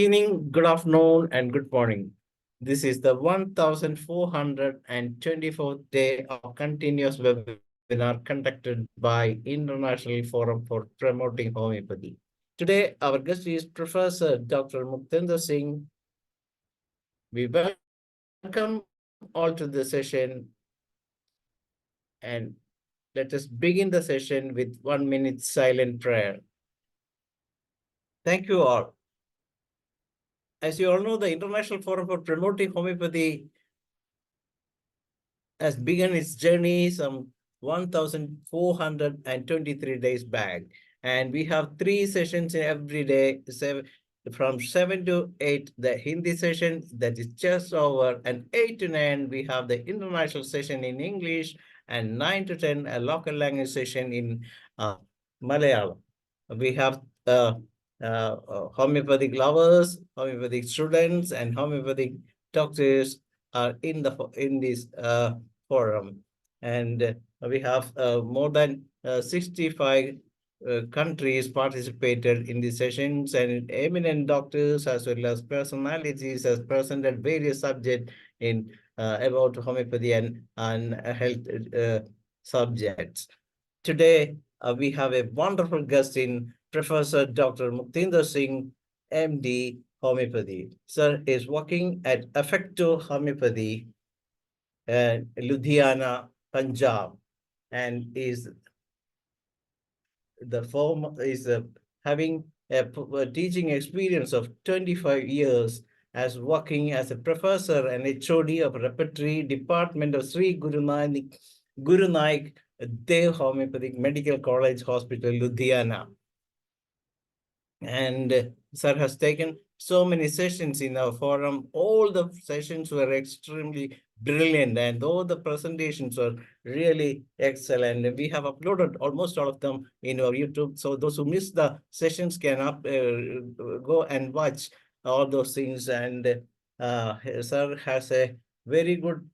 Evening, good afternoon, and good morning. This is the 1424th day of continuous webinar conducted by International Forum for Promoting Homeopathy. Today, our guest is Professor Dr. Muktinder Singh. We welcome all to the session, and let us begin the session with 1 minute silent prayer. Thank you all. As you all know, the International Forum for Promoting Homeopathy has begun its journey some 1,423 days back. And we have 3 sessions every day, from 7 to 8, the Hindi session that is just over, and 8 to 9, we have the international session in English, and 9 to 10, a local language session in Malayalam. We have homeopathic lovers, homeopathic students, and homeopathic doctors are in this forum. And we have more than 65 countries participated in the sessions, and eminent doctors as well as personalities has presented various subjects in about homeopathy and health subjects. Today, we have a wonderful guest in Professor Dr. Muktinder Singh, MD, Homeopathy. Sir is working at Effective Homeopathy, Ludhiana, Punjab, and is having a teaching experience of 25 years as working as a professor and HOD of Repertory Department of Sri Guru Nanak Dev Homeopathic Medical College Hospital, Ludhiana. And sir has taken so many sessions in our forum. All the sessions were extremely brilliant, and all the presentations were really excellent. And we have uploaded almost all of them in our YouTube. So those who missed the sessions can go and watch all those things. And sir has a very good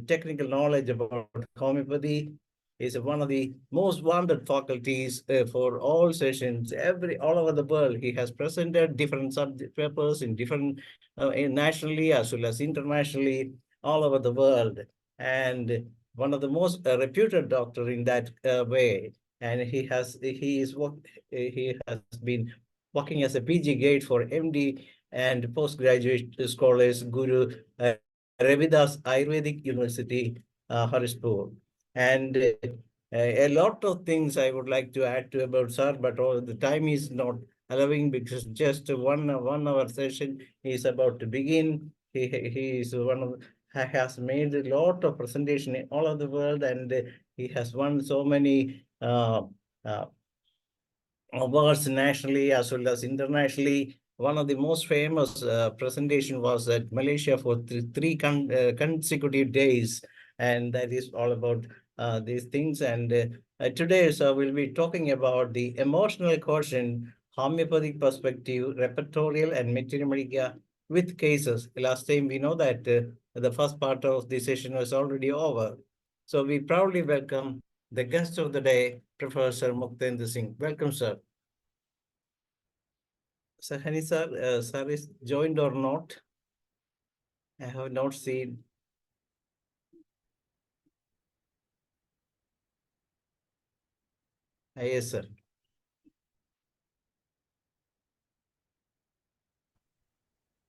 technical knowledge about homeopathy. Is one of the most wanted faculties for all sessions all over the world. He has presented different subject papers in different nationally as well as internationally all over the world, and one of the most reputed doctor in that way. And he has been working as a PG Gate for MD and postgraduate scholars Guru Ravidas Ayurvedic University, Harispur. And a lot of things I would like to add to about sir, but the time is not allowing because just one hour session is about to begin. He is has made a lot of presentation all over the world, and he has won so many awards nationally as well as internationally. One of the most famous presentation was at Malaysia for three consecutive days, and that is all about these things. And today, so we'll be talking about the emotional quotient, homeopathic perspective, repertorial, and MEDICA with cases. Last time we know that the first part of the session was already over. So we proudly welcome the guest of the day, Professor Muktinder Singh. Welcome, sir. Sahani sir, sir is joined or not? I have not seen. Yes, sir.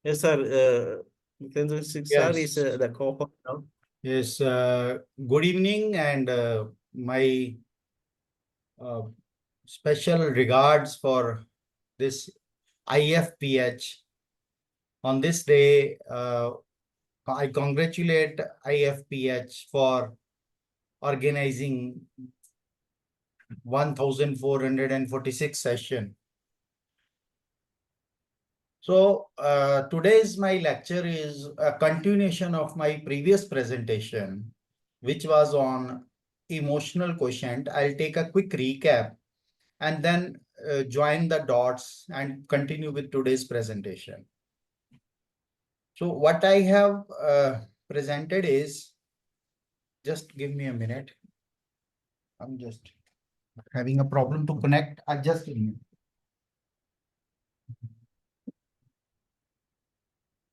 Yes, sir. Muktinder Singh sir is the co-host now. Yes, good evening, and my special regards for this IFPH. On this day, I congratulate IFPH for organizing 1,446 session. So today's my lecture is a continuation of my previous presentation, which was on emotional quotient. I'll take a quick recap and then join the dots and continue with today's presentation. So what I have presented is, just give me a minute. I'm just having a problem to connect. Just give me.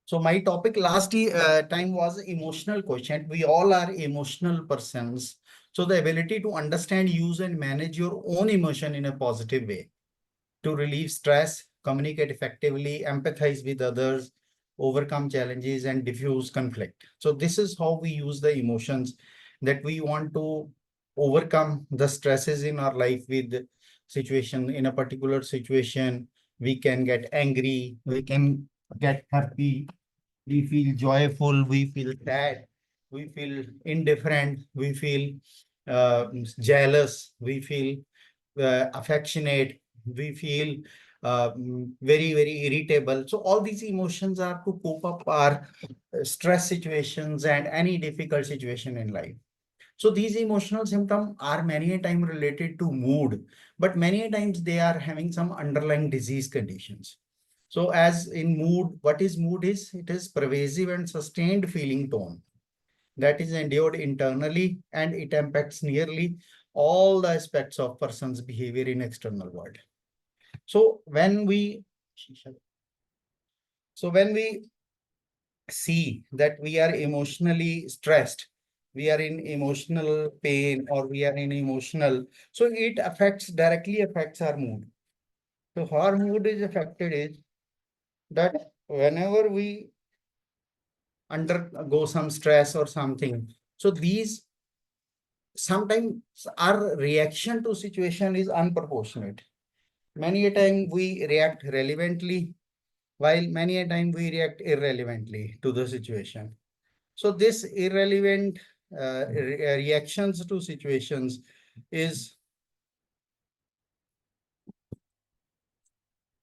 So my topic last time was emotional quotient. We all are emotional persons. So the ability to understand, use, and manage your own emotion in a positive way, to relieve stress, communicate effectively, empathize with others, overcome challenges, and diffuse conflict. So this is how we use the emotions, that we want to overcome the stresses in our life with situation. In a particular situation, we can get angry, we can get happy, we feel joyful, we feel sad, we feel indifferent, we feel jealous, we feel affectionate, we feel very, very irritable. So all these emotions are to cope up our stress situations and any difficult situation in life. So these emotional symptoms are many a time related to mood, but many a times they are having some underlying disease conditions. So as in mood, what is mood is? It is pervasive and sustained feeling tone that is endured internally, and it impacts nearly all the aspects of person's behavior in external world. So when we see that we are emotionally stressed, we are in emotional pain, or we are in emotional, so it directly affects our mood. So how our mood is affected is that whenever we undergo some stress or something, so these sometimes our reaction to situation is unproportionate. Many a time we react relevantly, while many a time we react irrelevantly to the situation. So this irrelevant reactions to situations is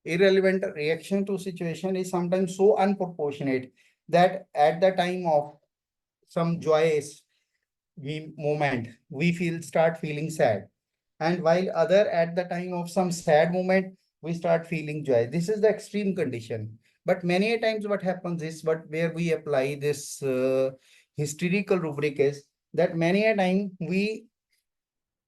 irrelevant reaction to situation is sometimes so unproportionate that at the time of some joyous moment, we start feeling sad. And while other at the time of some sad moment, we start feeling joy. This is the extreme condition. But many a times what happens is, but where we apply this hysterical rubric is that many a time we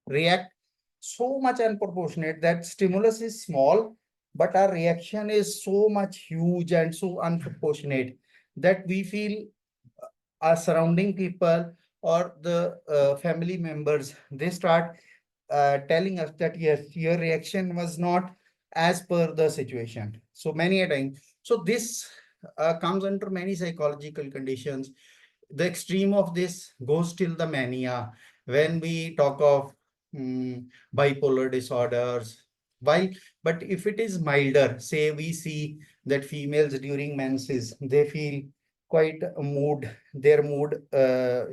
react so much unproportionate that stimulus is small, but our reaction is so much huge and so unproportionate that we feel our surrounding people or the family members, they start telling us that yes, your reaction was not as per the situation. So many a time. So this comes under many psychological conditions. The extreme of this goes till the mania. When we talk of bipolar disorders, while but if it is milder, say we see that females during menses, they feel quite a mood, their mood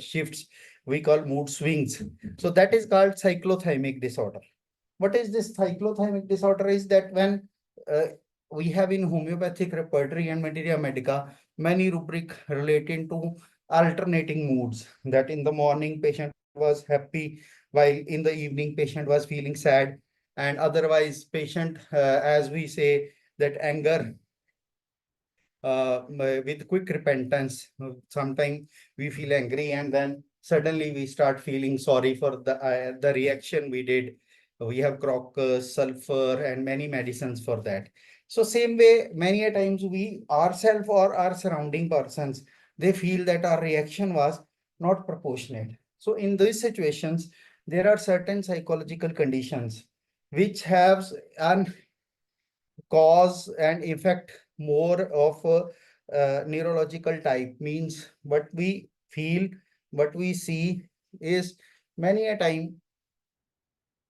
shifts. We call mood swings. So that is called cyclothymic disorder. What is this cyclothymic disorder? Is that when uh, we have in homeopathic repertory and materia medica many rubric relating to alternating moods, that in the morning patient was happy, while in the evening patient was feeling sad, and otherwise patient, as we say, that anger with quick repentance. Sometimes we feel angry and then suddenly we start feeling sorry for the reaction we did. We have crocus, sulfur, and many medicines for that. So same way, many a times we ourselves or our surrounding persons, they feel that our reaction was not proportionate. So in these situations, there are certain psychological conditions which have an cause and effect more of a neurological type, means what we feel, what we see is many a time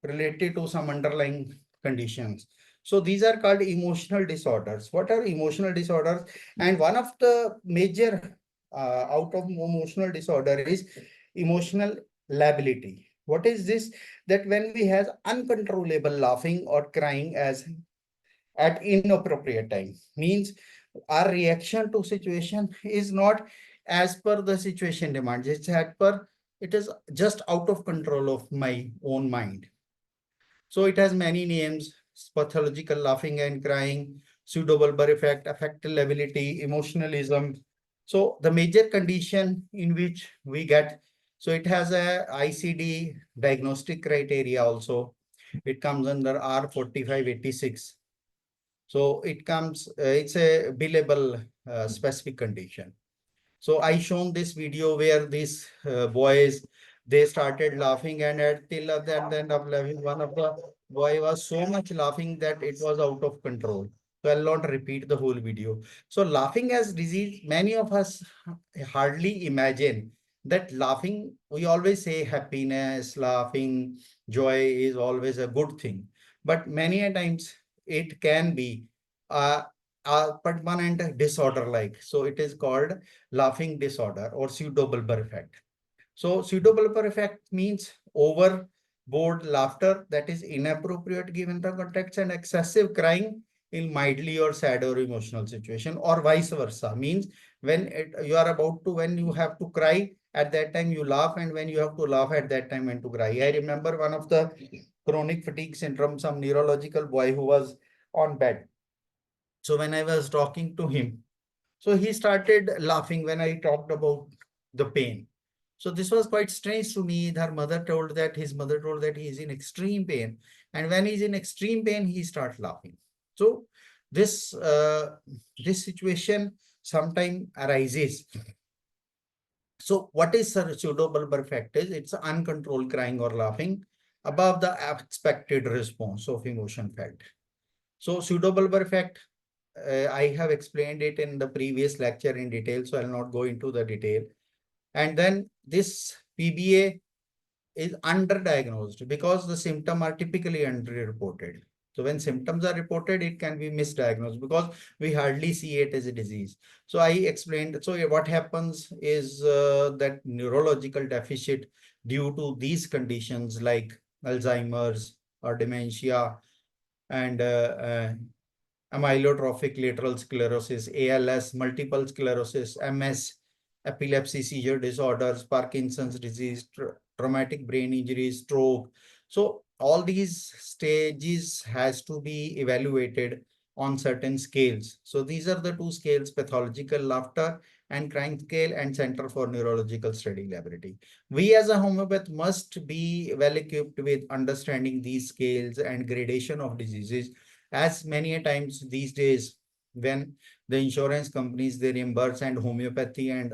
related to some underlying conditions. So these are called emotional disorders. What are emotional disorders? And one of the major out of emotional disorder is emotional lability. What is this? That when we have uncontrollable laughing or crying as at inappropriate time, means our reaction to situation is not as per the situation demands, it's as per, it is just out of control of my own mind. So it has many names: pathological laughing and crying, pseudobulbar effect, affective lability, emotionalism. So the major condition in which we get, so it has a ICD diagnostic criteria also. It comes under R4586. So it comes, it's a billable specific condition. So I shown this video where these boys, they started laughing, and at till at the end of laughing, one of the boy was so much laughing that it was out of control. So I'll not repeat the whole video. So laughing as disease, many of us hardly imagine that laughing, we always say happiness, laughing, joy is always a good thing. But many a times it can be a permanent disorder like. So it is called laughing disorder or pseudo-bulbar effect. So pseudo-bulbar effect means overboard laughter that is inappropriate given the context, and excessive crying in mildly or sad or emotional situation, or vice versa. Means when you are about to, when you have to cry, at that time you laugh, and when you have to laugh, at that time when to cry. I remember one of the chronic fatigue syndrome, some neurological boy who was on bed. So when I was talking to him, so he started laughing when I talked about the pain. So this was quite strange to me. Her mother told that, his mother told that he is in extreme pain. And when he's in extreme pain, he starts laughing. So this, this situation sometimes arises. So what is a pseudobulbar effect is, it's uncontrolled crying or laughing above the expected response of emotion felt. So pseudobulbar effect, I have explained it in the previous lecture in detail, so I'll not go into the detail. And then this PBA is underdiagnosed because the symptoms are typically underreported. So when symptoms are reported, it can be misdiagnosed because we hardly see it as a disease. So I explained, so what happens is that neurological deficit due to these conditions like Alzheimer's or dementia and amyotrophic lateral sclerosis, ALS, multiple sclerosis, MS, epilepsy, seizure disorders, Parkinson's disease, traumatic brain injury, stroke. So all these stages has to be evaluated on certain scales. So these are the two scales: pathological laughter and crying scale, and Center for Neurological Study Laboratory. We as a homeopath must be well equipped with understanding these scales and gradation of diseases, as many a times these days when the insurance companies, they reimburse, and homeopathy and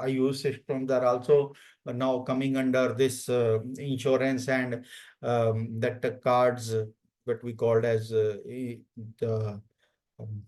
IU systems are also now coming under this insurance, and that the cards, what we called as the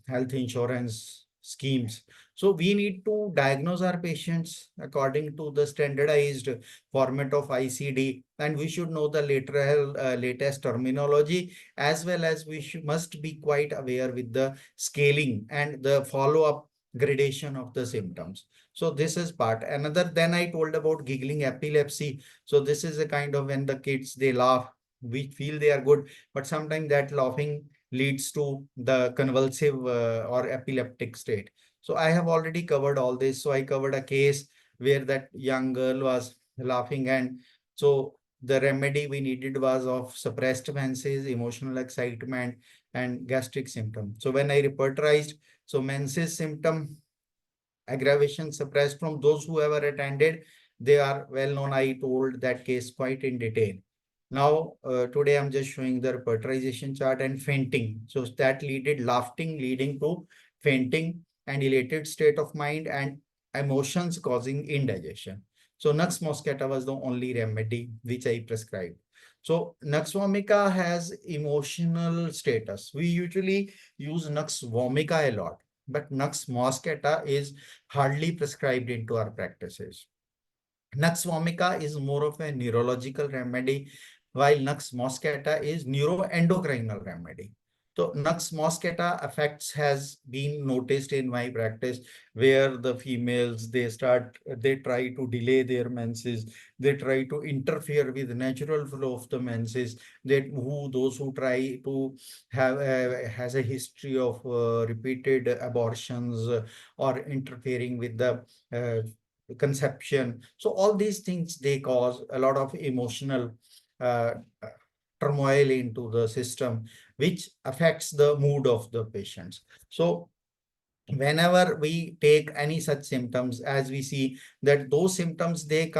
health insurance schemes. So we need to diagnose our patients according to the standardized format of ICD, and we should know the latest terminology, as well as we must be quite aware with the scaling and the follow-up gradation of the symptoms. So this is part. Another, then I told about giggling epilepsy. So this is a kind of when the kids, they laugh, we feel they are good, but sometimes that laughing leads to the convulsive or epileptic state. So I have already covered all this. So I covered a case where that young girl was laughing, and so the remedy we needed was of suppressed menses, emotional excitement, and gastric symptom. So when I repertorized, so menses symptom aggravation suppressed from those who ever attended, they are well known. I told that case quite in detail. Now, today I'm just showing the repertorization chart and fainting. So that leaded laughing, leading to fainting and elated state of mind and emotions causing indigestion. So Nux moscata was the only remedy which I prescribed. So Nux vomica has emotional status. We usually use Nux vomica a lot, but Nux moscata is hardly prescribed into our practices. Nux vomica is more of a neurological remedy, while Nux moscata is neuroendocrinal remedy. So Nux moscata effects has been noticed in my practice, where the females, they try to delay their menses, they try to interfere with the natural flow of the menses, those who try to have has a history of repeated abortions or interfering with the conception. So all these things, they cause a lot of emotional uh, turmoil into the system, which affects the mood of the patients. So whenever we take any such symptoms, as we see that those symptoms, they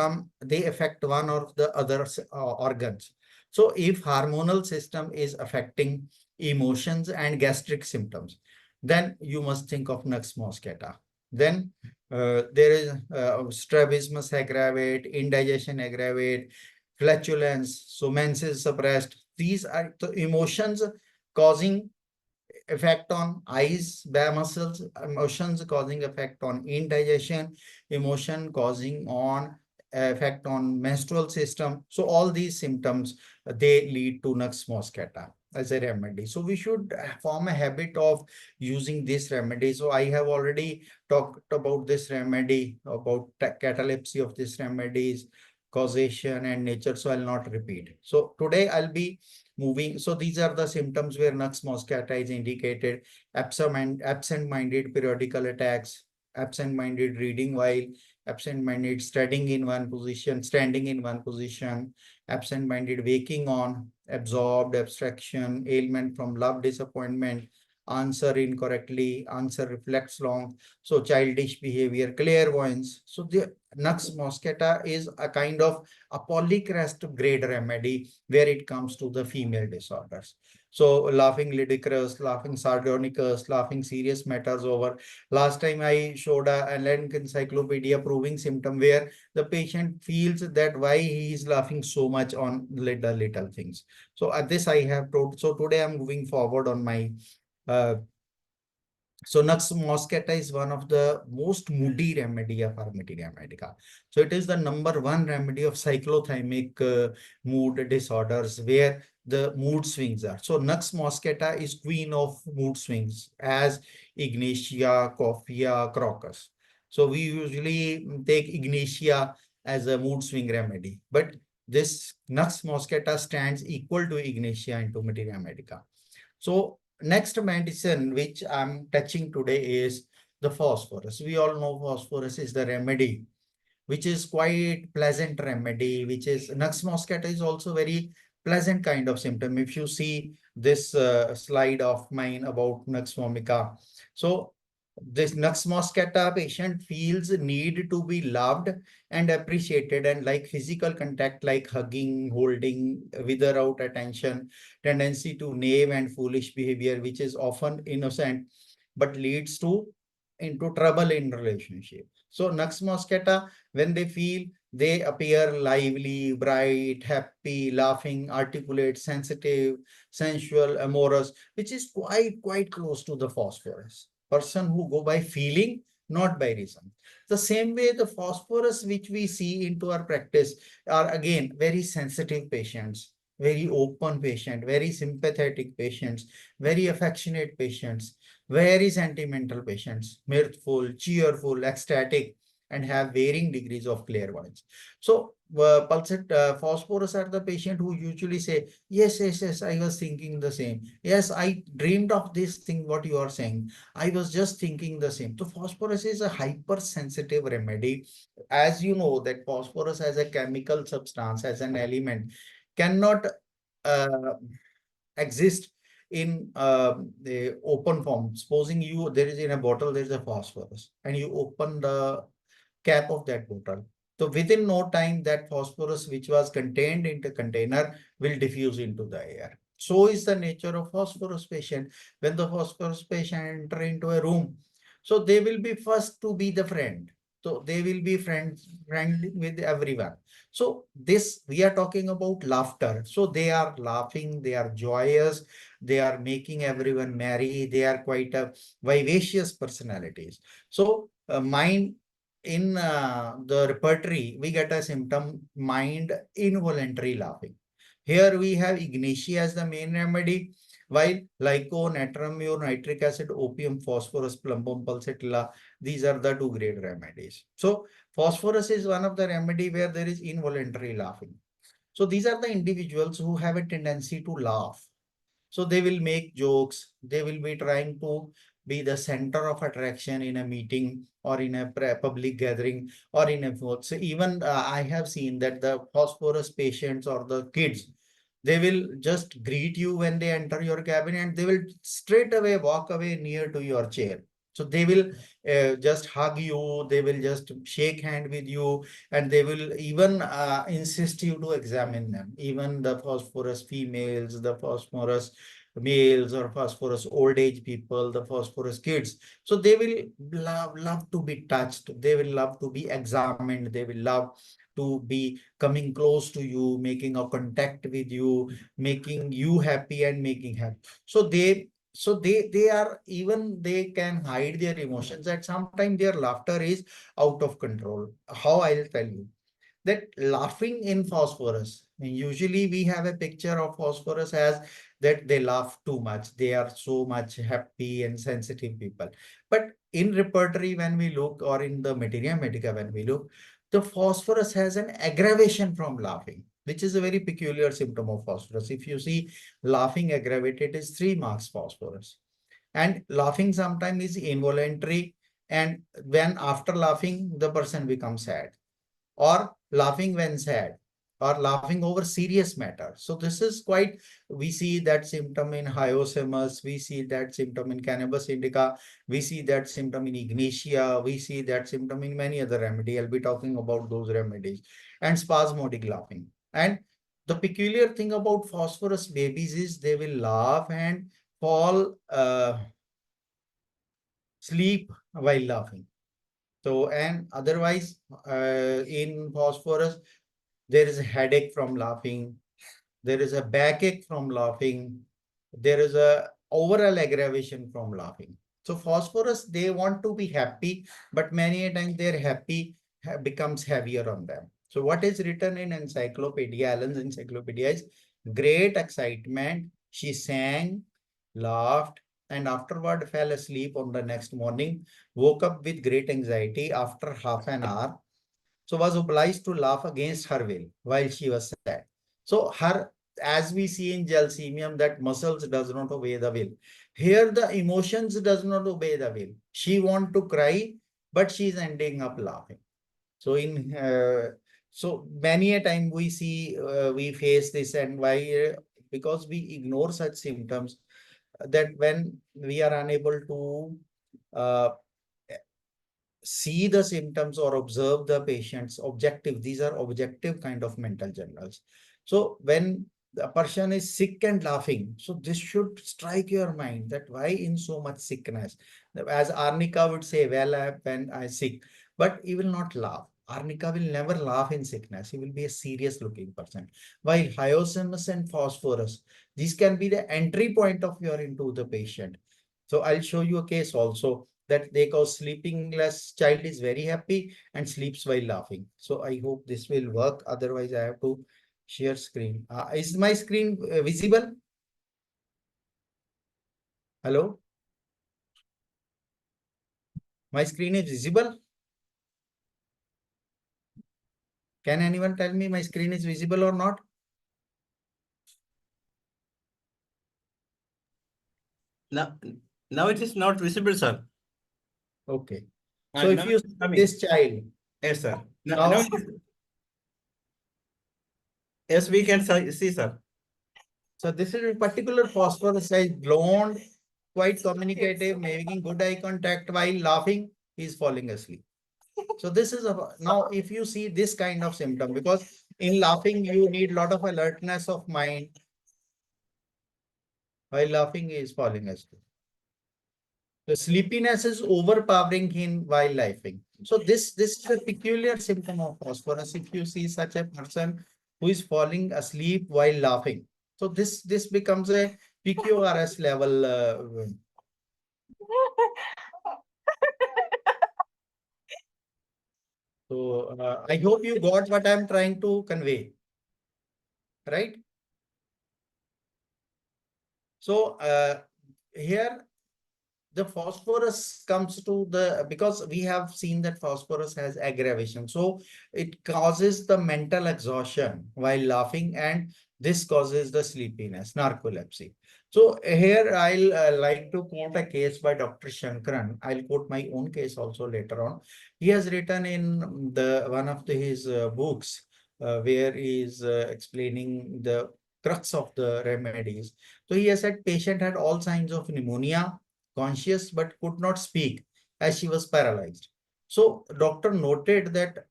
affect one or the other organs. So if hormonal system is affecting emotions, and gastric symptoms, then you must think of nux moscata. Then there is strabismus aggravate, indigestion aggravate, flatulence, so menses suppressed. These are the emotions causing effect on eyes, bare muscles, emotions causing effect on indigestion, emotion causing on effect on menstrual system. So all these symptoms, they lead to nux moscata as a remedy. So we should form a habit of using this remedy. So I have already talked about this remedy, about catalepsy of this remedies, causation and nature. So I'll not repeat. So today I'll be moving. So these are the symptoms where nux moscata is indicated: absent-minded periodical attacks, absent-minded reading while absent-minded standing in one position, absent-minded waking on, absorbed, abstraction, ailment from love, disappointment, answer incorrectly, answer reflects long, so childish behavior, clairvoyance. So the nux moscata is a kind of a polycrest grade remedy where it comes to the female disorders. So laughing ludicrous, laughing sardonicus, laughing serious matters over. Last time I showed a length encyclopedia proving symptom where the patient feels that why he is laughing so much on little things. So at this I have told. So today I'm moving forward on my uh, so nux moscata is one of the most moody remedy of our materia medica. So it is the number one remedy of cyclothymic mood disorders where the mood swings are. So nux moscata is queen of mood swings as ignatia, coffea, crocus. So we usually take ignatia as a mood swing remedy, but this nux moscata stands equal to ignatia into materia medica. So next medicine which I'm touching today is the phosphorus. We all know phosphorus is the remedy, which is quite pleasant remedy, which is nux moscata is also very pleasant kind of symptom. If you see this slide of mine about nux vomica, so this nux moscata patient feels need to be loved and appreciated, and like physical contact, like hugging, holding, without attention, tendency to naive and foolish behavior, which is often innocent but leads to into trouble in relationship. So nux moscata, when they feel, they appear lively, bright, happy, laughing, articulate, sensitive, sensual, amorous, which is quite close to the phosphorus. Person who go by feeling, not by reason. The same way the phosphorus which we see into our practice are again very sensitive patients, very open patient, very sympathetic patients, very affectionate patients, very sentimental patients, mirthful, cheerful, ecstatic, and have varying degrees of clairvoyance. So, phosphorus are the patient who usually say, yes, I was thinking the same. Yes, I dreamed of this thing, what you are saying. I was just thinking the same. So, phosphorus is a hypersensitive remedy. As you know, that phosphorus as a chemical substance, as an element, cannot uh, exist in the open form. Supposing you, there is in a bottle, there is a phosphorus, and you open the cap of that bottle. So within no time, that phosphorus which was contained in the container will diffuse into the air. So is the nature of phosphorus patient. When the phosphorus patient enter into a room, so they will be first to be the friend. So they will be friendly with everyone. So this, we are talking about laughter. So they are laughing, they are joyous, they are making everyone merry, they are quite a vivacious personalities. So mind in the repertory, we get a symptom, mind involuntary laughing. Here we have ignatia as the main remedy, while lyco, natramure, nitric acid, opium, phosphorus, plumbum pulsatilla, these are the two great remedies. So phosphorus is one of the remedy where there is involuntary laughing. So these are the individuals who have a tendency to laugh. So they will make jokes. They will be trying to be the center of attraction in a meeting or in a public gathering or in a vote. So even I have seen that the phosphorus patients or the kids, they will just greet you when they enter your cabin and they will straight away walk away near to your chair. So they will just hug you, they will just shake hand with you, and they will even insist you to examine them. Even the phosphorus females, the phosphorus males or phosphorus old age people, the phosphorus kids. So they will love to be touched. They will love to be examined. They will love to be coming close to you, making a contact with you, making you happy and making happy. So they are, even they can hide their emotions. At some time their laughter is out of control. How? I'll tell you that laughing in phosphorus, usually we have a picture of phosphorus as that they laugh too much. They are so much happy and sensitive people. But in repertory, when we look, or in the materia medica, when we look, the phosphorus has an aggravation from laughing, which is a very peculiar symptom of phosphorus. If you see laughing aggravated, is 3 marks phosphorus. And laughing sometimes is involuntary. And when after laughing, the person becomes sad, or laughing when sad, or laughing over serious matters. So this is quite, we see that symptom in hyosemus, we see that symptom in cannabis indica, we see that symptom in ignatia, we see that symptom in many other remedy. I'll be talking about those remedies. And spasmodic laughing. And the peculiar thing about phosphorus babies is they will laugh and fall sleep while laughing. So, and otherwise, in phosphorus, there is a headache from laughing. There is a backache from laughing. There is a overall aggravation from laughing. So phosphorus, they want to be happy, but many a times their happy becomes heavier on them. So what is written in encyclopedia, Allen's encyclopedia, is great excitement. She sang, laughed, and afterward fell asleep on the next morning, woke up with great anxiety after half an hour, so was obliged to laugh against her will while she was sad. So her, as we see in Gelsemium, that muscles does not obey the will. Here the emotions does not obey the will. She want to cry, but she is ending up laughing. So in so many a time we see, we face this, and why? Because we ignore such symptoms, that when we are unable to uh, see the symptoms or observe the patient's objective. These are objective kind of mental journals. So when a person is sick and laughing, so this should strike your mind that why in so much sickness? As Arnika would say, well, when I sick, but he will not laugh. Arnika will never laugh in sickness. He will be a serious looking person. While hyosinus and phosphorus, these can be the entry point of your into the patient. So I'll show you a case also, that they cause sleepingless child is very happy and sleeps while laughing. So I hope this will work. Otherwise, I have to share screen. Is my screen visible? Hello? My screen is visible? Can anyone tell me my screen is visible or not? Now, now it is not visible, sir. Okay. So if Now you it is see coming. this child, Yes, sir. now Yes, we can see, sir. so this is a particular phosphorus size, blonde, quite communicative, making good eye contact while laughing, he's falling asleep. So this is a, now if you see this kind of symptom, because in laughing you need a lot of alertness of mind, while laughing he is falling asleep. The sleepiness is overpowering him while laughing. So this is a peculiar symptom of phosphorus. If you see such a person who is falling asleep while laughing, so this becomes a PQRS level. So I hope you got what I'm trying to convey, right? So here the phosphorus comes to the, because we have seen that phosphorus has aggravation. So it causes the mental exhaustion while laughing, and this causes the sleepiness, narcolepsy. So here I'll like to quote a case by Dr. Shankaran. I'll quote my own case also later on. He has written in the one of his books where he is explaining the crux of the remedies. So he has said patient had all signs of pneumonia, conscious but could not speak as she was paralyzed. So doctor noted that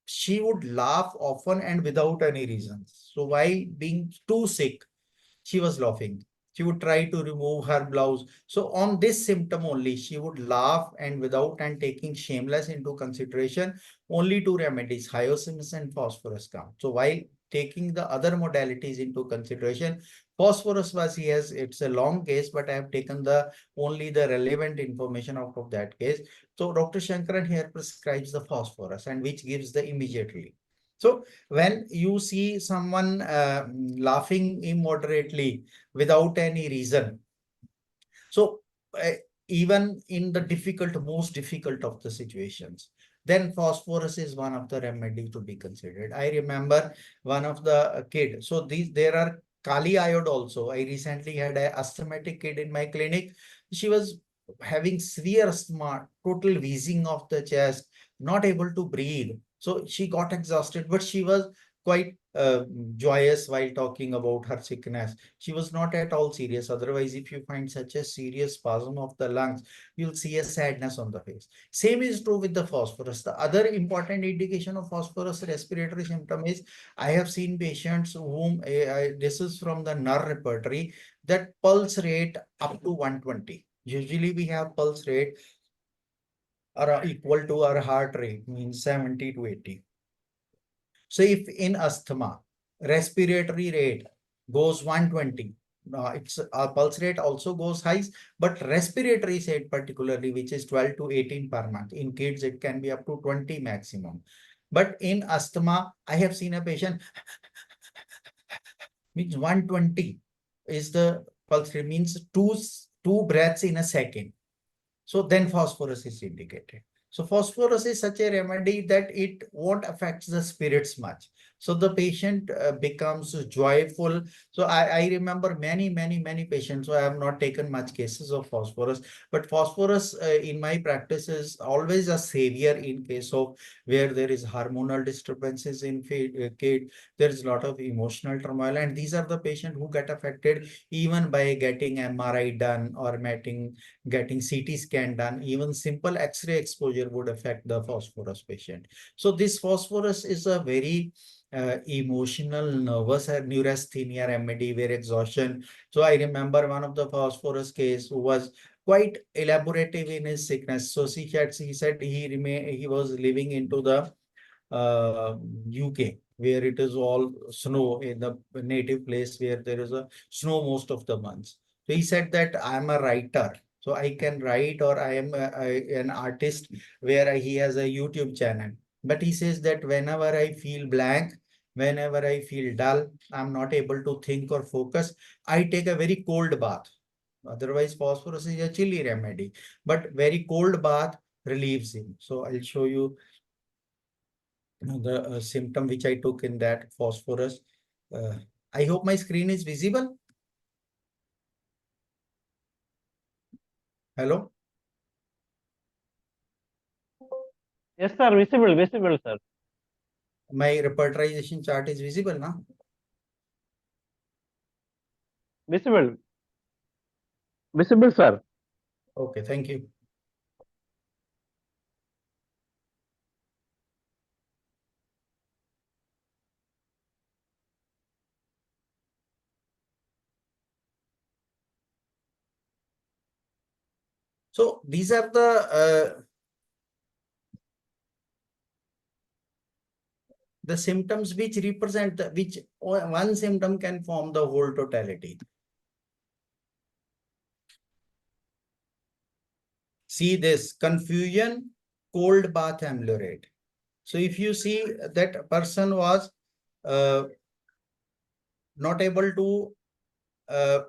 she would laugh often and without any reasons. So why being too sick, she was laughing. She would try to remove her blouse. So on this symptom only, she would laugh and without and taking shameless into consideration, only two remedies, hyoscines and phosphorus come. So while taking the other modalities into consideration, phosphorus was, yes, it's a long case, but I have taken the only the relevant information out of that case. So Dr. Shankaran here prescribes the phosphorus and which gives the immediate relief. So when you see someone laughing immoderately without any reason, so even in the most difficult of the situations, then phosphorus is one of the remedy to be considered. I remember one of the kid. So there are kali iode also. I recently had a asthmatic kid in my clinic. She was having severe asthma, total wheezing of the chest, not able to breathe. So she got exhausted, but she was quite joyous while talking about her sickness. She was not at all serious. Otherwise, if you find such a serious spasm of the lungs, you'll see a sadness on the face. Same is true with the phosphorus. The other important indication of phosphorus respiratory symptom is, I have seen patients whom, this is from the NER repertory, that pulse rate up to 120. Usually we have pulse rate are equal to our heart rate, means 70 to 80. So if in asthma, respiratory rate goes 120, its pulse rate also goes high, but respiratory rate particularly, which is 12 to 18 per month. In kids, it can be up to 20 maximum. But in asthma, I have seen a patient, means 120 is the pulse rate, means two breaths in a second. So then phosphorus is indicated. So phosphorus is such a remedy that it won't affect the spirits much. So the patient becomes joyful. So I remember many patients. So I have not taken much cases of phosphorus, but phosphorus in my practice is always a savior in case of where there is hormonal disturbances in kid. There is a lot of emotional turmoil, and these are the patients who get affected even by getting MRI done or getting CT scan done. Even simple X-ray exposure would affect the phosphorus patient. So this phosphorus is a very emotional nervous neurasthenia remedy where exhaustion. So I remember one of the phosphorus case who was quite elaborative in his sickness. So he said he was living into the UK, where it is all snow, in the native place where there is a snow most of the months. So he said that I am a writer, so I can write, or I am an artist, where he has a YouTube channel. But he says that whenever I feel blank, whenever I feel dull, I'm not able to think or focus, I take a very cold bath. Otherwise, phosphorus is a chilly remedy, but very cold bath relieves him. So I'll show you the symptom which I took in that phosphorus. I hope my screen is visible. Hello? Yes, sir. Visible, sir. My repertorization chart is visible now? Visible, sir. Okay, thank you. So these are the symptoms which represent which one symptom can form the whole totality. See this confusion, cold bath ameliorate. So if you see that person was not able to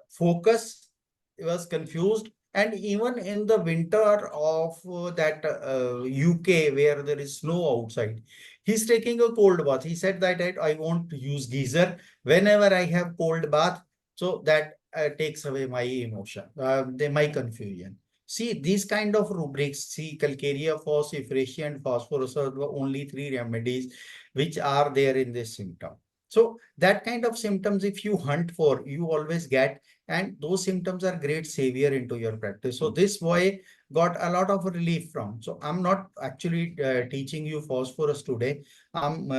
focus, he was confused, and even in the winter of that UK where there is snow outside, he's taking a cold bath. He said that I won't use geyser whenever I have cold bath, so that takes away my emotion, my confusion. See, these kind of rubrics, see, calcarea, phos, euphrasia, and phosphorus are the only three remedies which are there in this symptom. So that kind of symptoms, if you hunt for, you always get, and those symptoms are great savior into your practice. So this boy got a lot of relief from. So I'm not actually teaching you phosphorus today. I'm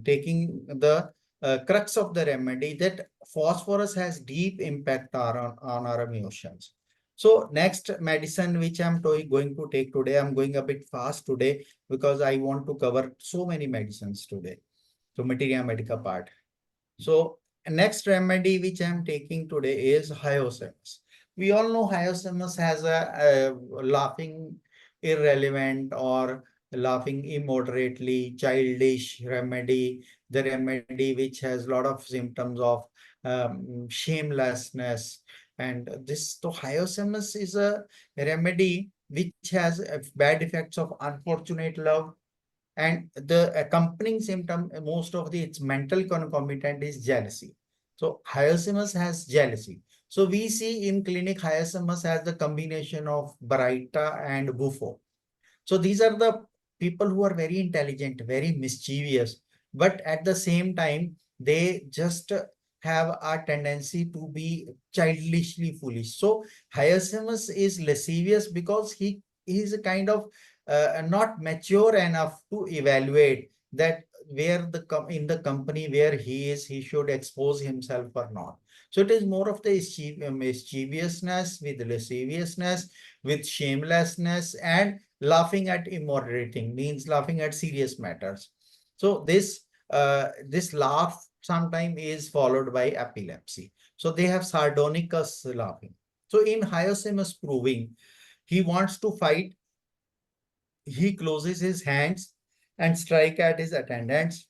taking the crux of the remedy, that phosphorus has deep impact on our emotions. So next medicine which I'm going to take today, I'm going a bit fast today because I want to cover so many medicines today. So materia medica part. So next remedy which I'm taking today is hyosemus. We all know hyosemus has a laughing irrelevant or laughing immoderately childish remedy, the remedy which has a lot of symptoms of shamelessness. And this so hyosemus is a remedy which has bad effects of unfortunate love, and the accompanying symptom, most of its mental concomitant is jealousy. So hyosemus has jealousy. So we see in clinic hyosemus as the combination of Barita and Buffo. So these are the people who are very intelligent, very mischievous, but at the same time, they just have a tendency to be childishly foolish. So Hyacinthus is lascivious because he is a kind of not mature enough to evaluate that where in the company where he is, he should expose himself or not. So it is more of the mischievousness with lasciviousness, with shamelessness, and laughing at immoderating means laughing at serious matters. So this laugh sometimes is followed by epilepsy. So they have sardonicus laughing. So in Hyosemus proving, he wants to fight, he closes his hands and strike at his attendants.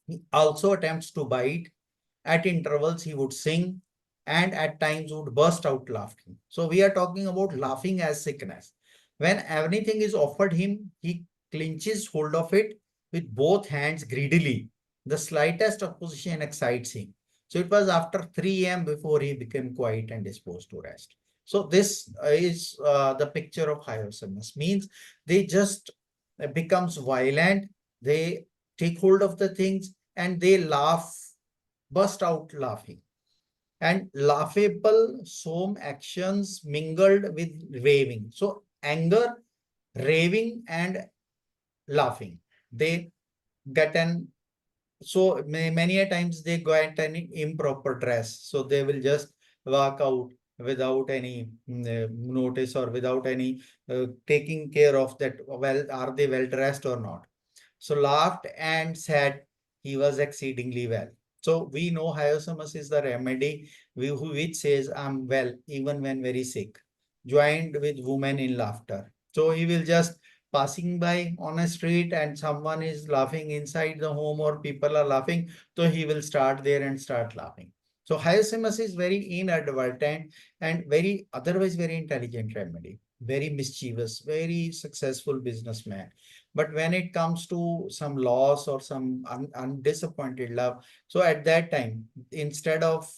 He also attempts to bite. At intervals, he would sing and at times would burst out laughing. So we are talking about laughing as sickness. When everything is offered him, he clinches hold of it with both hands greedily. The slightest opposition excites him. So it was after 3 a.m. before he became quiet and disposed to rest. So this is the picture of hyosemus. Means they just becomes violent. They take hold of the things and they laugh, burst out laughing. And laughable some actions mingled with raving. So anger, raving, and laughing. They get an so many a times they go at an improper dress. So they will just walk out without any notice or without any taking care of that. Well, are they well dressed or not? So laughed and said he was exceedingly well. So we know hyosemus is the remedy which says I'm well even when very sick, joined with women in laughter. So he will just passing by on a street and someone is laughing inside the home or people are laughing, so he will start there and start laughing. So hyosemus is very inadvertent and very otherwise very intelligent remedy, very mischievous, very successful businessman. But when it comes to some loss or some undisappointed love, so at that time, instead of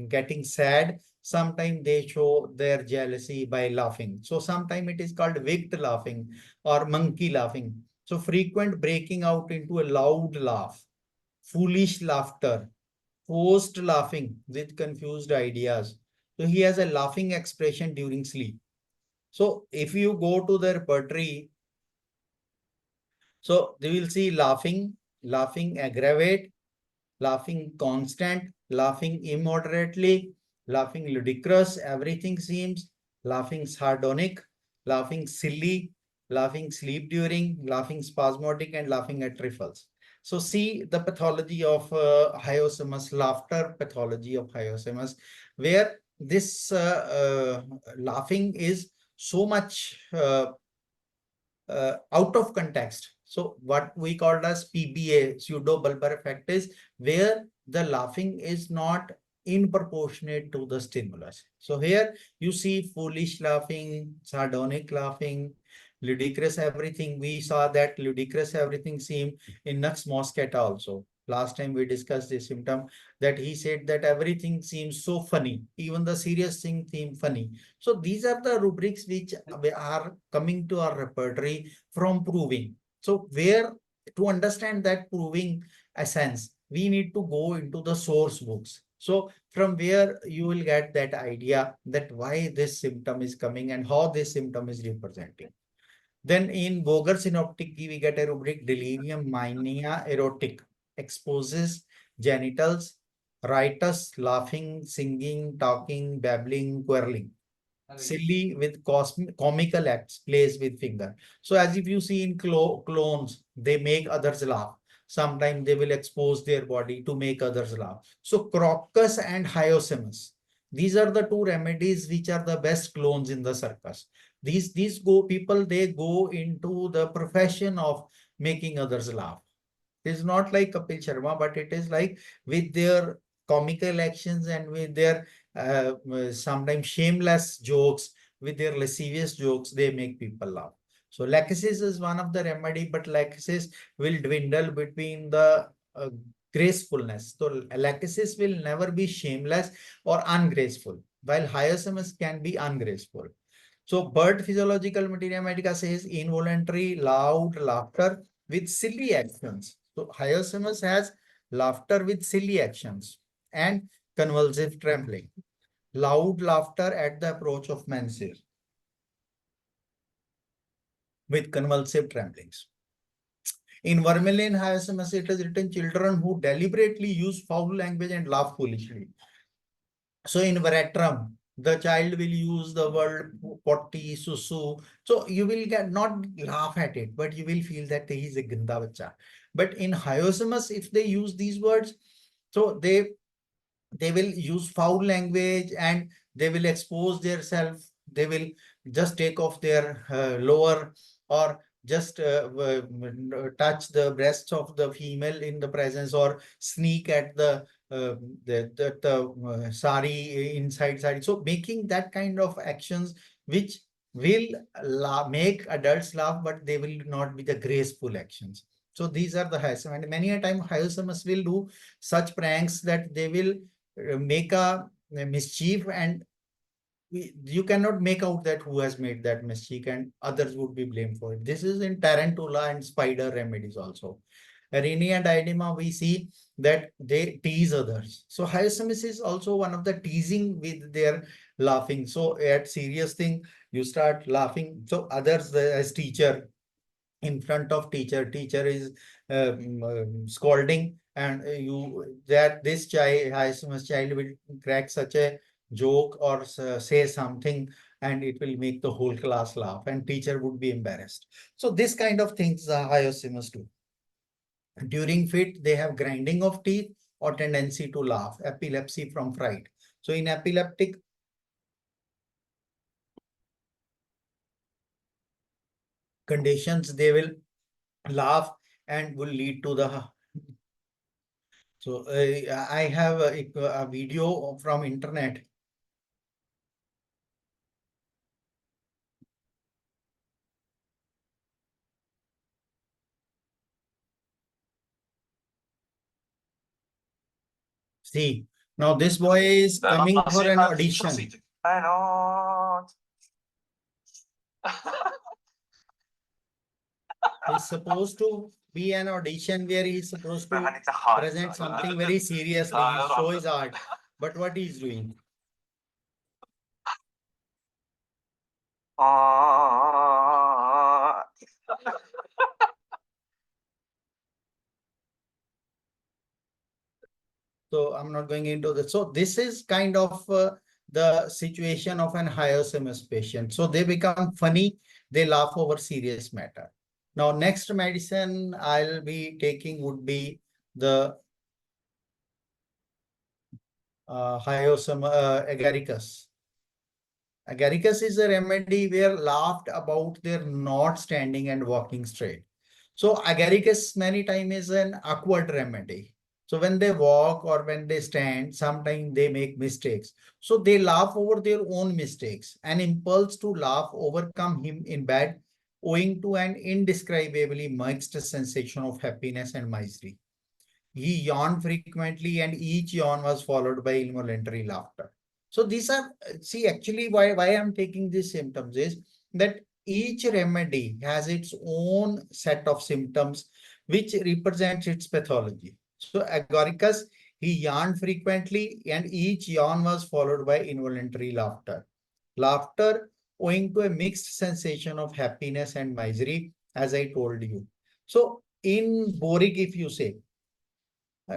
getting sad, sometimes they show their jealousy by laughing. So sometimes it is called wicked laughing or monkey laughing. So frequent breaking out into a loud laugh, foolish laughter, forced laughing with confused ideas. So he has a laughing expression during sleep. So if you go to the repertory, so they will see laughing, laughing aggravate, laughing constant, laughing immoderately, laughing ludicrous, everything seems, laughing sardonic, laughing silly, laughing sleep during, laughing spasmodic, and laughing at trifles. So see the pathology of hyosemus, laughter pathology of hyosemus, where this laughing is so much out of context. So what we called as PBA, pseudo bulbar effect, is where the laughing is not in proportionate to the stimulus. So here you see foolish laughing, sardonic laughing, ludicrous everything. We saw that ludicrous everything seemed in Nux moscata also. Last time we discussed this symptom that he said that everything seems so funny, even the serious thing seemed funny. So these are the rubrics which are coming to our repertory from proving. So where to understand that proving essence, we need to go into the source books. So from where you will get that idea that why this symptom is coming and how this symptom is representing. Then in Boger synoptic, we get a rubric delirium mania erotic. exposes genitals, riotous, laughing, singing, talking, babbling, quarreling. Silly with comical acts, plays with finger. So as if you see in clones, they make others laugh. Sometimes they will expose their body to make others laugh. So Crocus and Hyosemus, these are the two remedies which are the best clones in the circus. These people, they go into the profession of making others laugh. It is not like Kapil Sharma, but it is like with their comical actions and with their sometimes shameless jokes, with their lascivious jokes, they make people laugh. So lachesis is one of the remedy, but lachesis will dwindle between the gracefulness. So lachesis will never be shameless or ungraceful, while hyosemus can be ungraceful. So bird physiological materia medica says involuntary loud laughter with silly actions. So hyosemus has laughter with silly actions and convulsive trembling. Loud laughter at the approach of menses with convulsive tremblings. In Vermilion hyosemus, it is written children who deliberately use foul language and laugh foolishly. So in Veratrum, the child will use the word potty, susu. So you will not laugh at it, but you will feel that he is a ganda bacha. But in Hyosemus, if they use these words, so they will use foul language and they will expose themselves. They will just take off their lower or just touch the breasts of the female in the presence or sneak at the sari inside sari. So making that kind of actions which will make adults laugh, but they will not be the graceful actions. So these are the Hyosemus. And many a time Hyosemus will do such pranks that they will make a mischief, and you cannot make out that who has made that mischief, and others would be blamed for it. This is in tarantula and spider remedies also. Rhenia and diadema, we see that they tease others. So hyosemus is also one of the teasing with their laughing. So at serious thing, you start laughing. So others as teacher, in front of teacher is scolding, and this child will crack such a joke or say something, and it will make the whole class laugh and teacher would be embarrassed. So this kind of things hyosemus do. During fit, they have grinding of teeth or tendency to laugh, epilepsy from fright. So in epileptic conditions, they will laugh and will lead to the. So I have a video from internet. See, now this boy is coming for an audition. I know. He's supposed to be an audition where he's supposed to present something very seriously, show his art. But what he's doing? So I'm not going into this. So this is kind of the situation of an hyosemus patient. So they become funny, they laugh over serious matter. Now, next medicine I'll be taking would be the agaricus. Agaricus is a remedy where laughed about their not standing and walking straight. So agaricus many times is an awkward remedy. So when they walk or when they stand, sometimes they make mistakes. So they laugh over their own mistakes. An impulse to laugh overcome him in bed, owing to an indescribably mixed sensation of happiness and misery. He yawned frequently, and each yawn was followed by involuntary laughter. So these are, see, actually why I'm taking these symptoms is that each remedy has its own set of symptoms which represents its pathology. So Agoricus, he yawned frequently, and each yawn was followed by involuntary laughter. Laughter owing to a mixed sensation of happiness and misery, as I told you. So in Boric, if you say,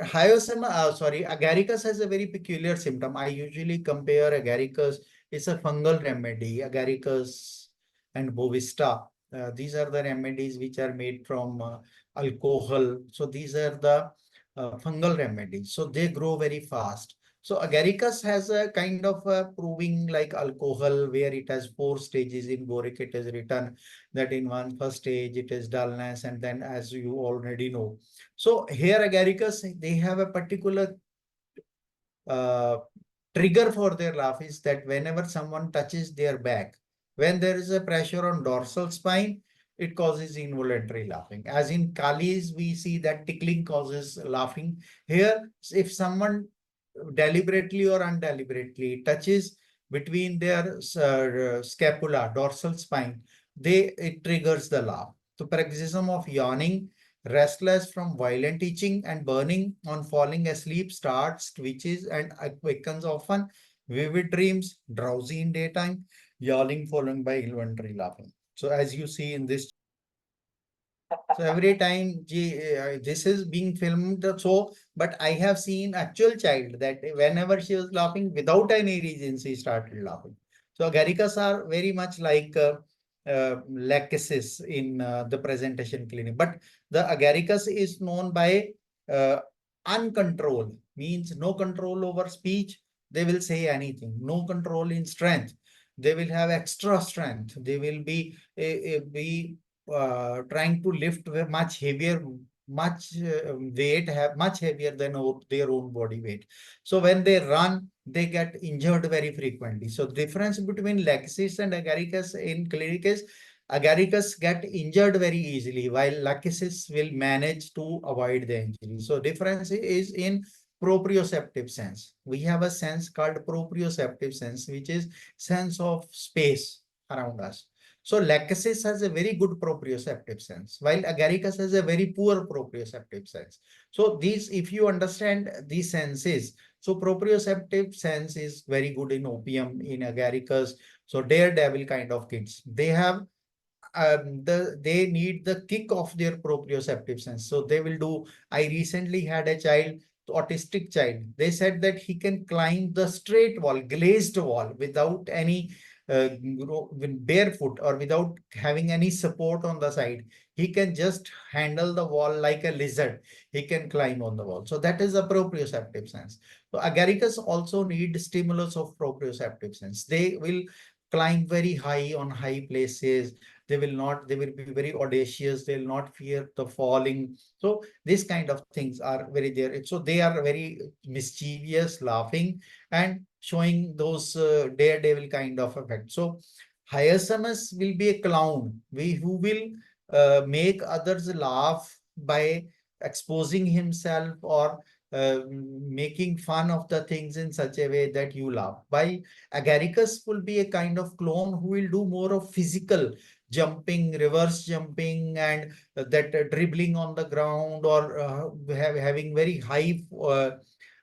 Agaricus has a very peculiar symptom. I usually compare agaricus. It's a fungal remedy, agaricus and bovista. These are the remedies which are made from alcohol. So these are the fungal remedies. So they grow very fast. So agaricus has a kind of proving like alcohol, where it has 4 stages. In boric it is written that in first stage it is dullness, and then, as you already know. So here agaricus, they have a particular uh, trigger for their laugh is that whenever someone touches their back, when there is a pressure on dorsal spine, it causes involuntary laughing. As in Kali's, we see that tickling causes laughing. Here, if someone deliberately or undeliberately touches between their scapula, dorsal spine, it triggers the laugh. So paroxysm of yawning, restless from violent itching and burning on falling asleep, starts, twitches, and awakens often, vivid dreams, drowsy in daytime, yawning followed by involuntary laughing. So as you see in this, so every time this is being filmed, so but I have seen actual child that whenever she was laughing without any reason, she started laughing. So agaricus are very much like lachesis in the presentation clinic, but the agaricus is known by uh, uncontrolled, means no control over speech. They will say anything, no control in strength. They will have extra strength. They will be trying to lift much heavier, much weight, have much heavier than their own body weight. So when they run, they get injured very frequently. So difference between lachesis and agaricus in clinic is agaricus get injured very easily, while lachesis will manage to avoid the injury. So difference is in proprioceptive sense. We have a sense called proprioceptive sense, which is sense of space around us. So lachesis has a very good proprioceptive sense, while agaricus has a very poor proprioceptive sense. So these, if you understand these senses, so proprioceptive sense is very good in opium, in agaricus. So daredevil kind of kids, they have they need the kick of their proprioceptive sense. So they will do. I recently had a child, autistic child. They said that he can climb the straight wall, glazed wall, without any barefoot or without having any support on the side. He can just handle the wall like a lizard. He can climb on the wall. So that is a proprioceptive sense. So agaricus also need stimulus of proprioceptive sense. They will climb very high on high places. They will be very audacious. They'll not fear the falling. So these kind of things are very there. So they are very mischievous, laughing and showing those daredevil kind of effect. So hyacinthus will be a clown, who will make others laugh by exposing himself or making fun of the things in such a way that you laugh. While agaricus will be a kind of clone who will do more of physical jumping, reverse jumping, and that dribbling on the ground, or having very high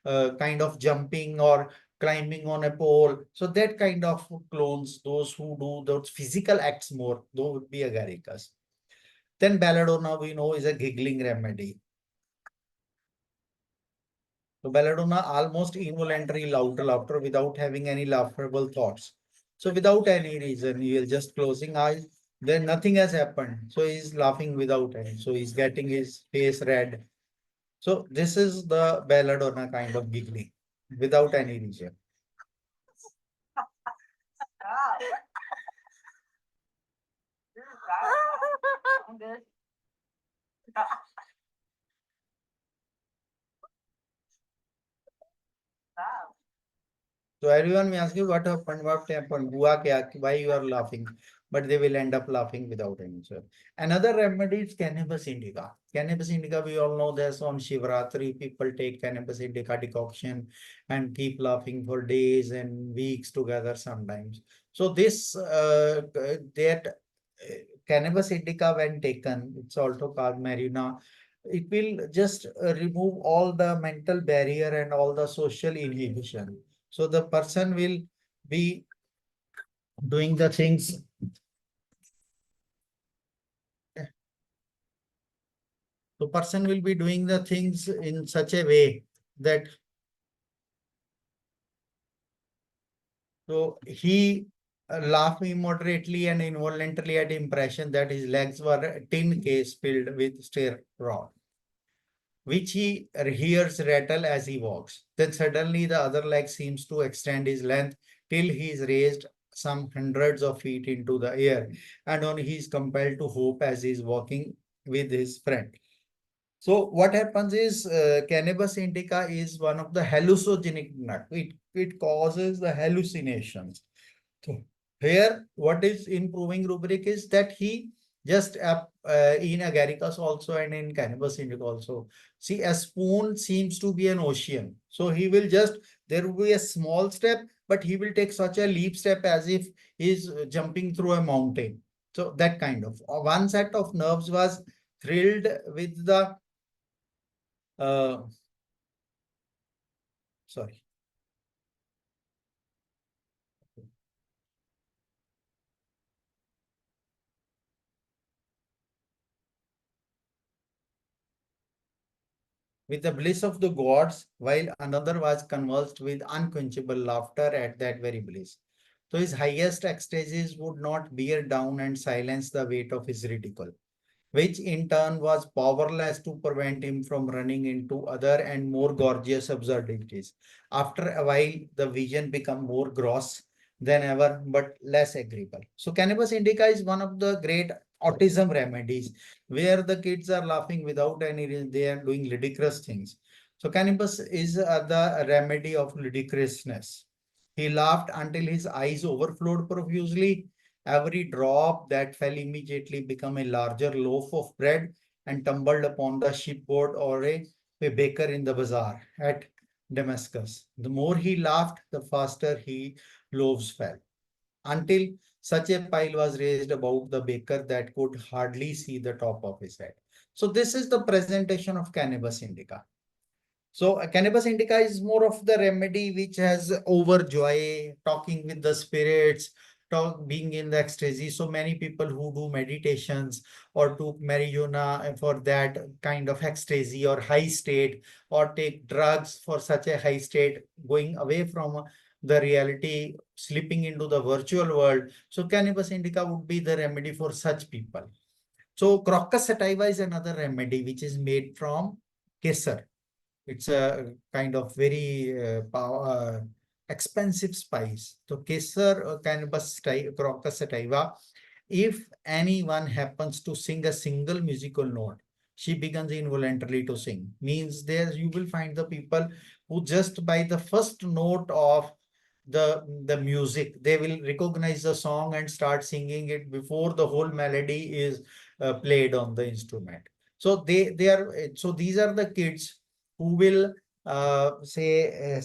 kind of jumping or climbing on a pole. So that kind of clones, those who do those physical acts more, those would be agaricus. Then belladonna, we know, is a giggling remedy. So belladonna, almost involuntary laughter without having any laughable thoughts. So without any reason, he is just closing eyes, then nothing has happened. So he's laughing without any. So he's getting his face red. So this is the belladonna kind of giggling without any reason. So everyone may ask you what happened, hua kya, why you are laughing, but they will end up laughing without any answer. Another remedy is cannabis indica. Cannabis indica, we all know this on Shivratri, people take cannabis indica decoction and keep laughing for days and weeks together sometimes. So this, cannabis indica when taken, it's also called marina. It will just remove all the mental barrier and all the social inhibition. So the person will be doing the things. So person will be doing the things in such a way that so he laughed immoderately and involuntarily at the impression that his legs were a tin case filled with stair rod, which he hears rattle as he walks. Then suddenly the other leg seems to extend his length till he is raised some hundreds of feet into the air, and on he is compelled to hope as he is walking with his friend. So what happens is cannabis indica is one of the hallucinogenic nut. It causes the hallucinations. So here, what is improving rubric is that he just in agaricus also and in cannabis indica also. See, a spoon seems to be an ocean. So he will just, there will be a small step, but he will take such a leap step as if he's jumping through a mountain. So that kind of one set of nerves was thrilled with the sorry. With the bliss of the gods, while another was convulsed with unquenchable laughter at that very bliss. So his highest ecstasies would not bear down and silence the weight of his ridicule, which in turn was powerless to prevent him from running into other and more gorgeous absurdities. After a while, the vision became more gross than ever, but less agreeable. So cannabis indica is one of the great autism remedies where the kids are laughing without any reason. They are doing ludicrous things. So cannabis is the remedy of ludicrousness. He laughed until his eyes overflowed profusely. Every drop that fell immediately became a larger loaf of bread and tumbled upon the shipboard or a baker in the bazaar at Damascus. The more he laughed, the faster he loaves fell, until such a pile was raised about the baker that could hardly see the top of his head. So this is the presentation of cannabis indica. So cannabis indica is more of the remedy which has over joy, talking with the spirits, being in the ecstasy. So many people who do meditations or do marijuana for that kind of ecstasy or high state, or take drugs for such a high state, going away from the reality, slipping into the virtual world. So cannabis indica would be the remedy for such people. So crocus sativa is another remedy which is made from kesar. It's a kind of very expensive spice. So kesar, cannabis, crocus sativa. If anyone happens to sing a single musical note, she begins involuntarily to sing. Means there you will find the people who just by the first note of the music, they will recognize the song and start singing it before the whole melody is played on the instrument. So they are, so these are the kids who will say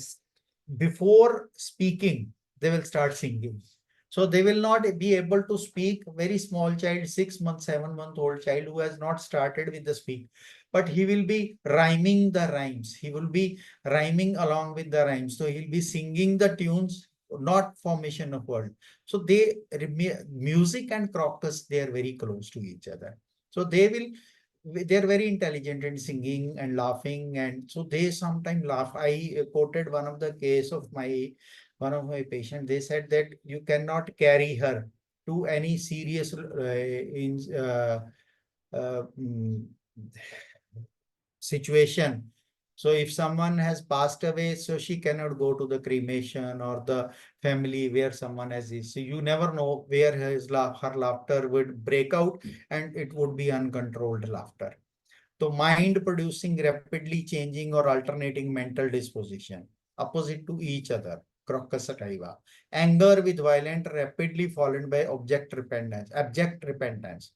before speaking, they will start singing. So they will not be able to speak. Very small child, 6 months, 7-month-old child who has not started with the speak, but he will be rhyming the rhymes. He will be rhyming along with the rhymes. So he'll be singing the tunes, not formation of word. So music and crocus, they are very close to each other. So they're very intelligent in singing and laughing, and so they sometimes laugh. I quoted one of the case of one of my patients. They said that you cannot carry her to any serious situation. So if someone has passed away, so she cannot go to the cremation or the family where someone has this. So you never know where her laughter would break out, and it would be uncontrolled laughter. So mind producing rapidly changing or alternating mental disposition, opposite to each other, crocus sativa. Anger with violent, rapidly followed by abject repentance.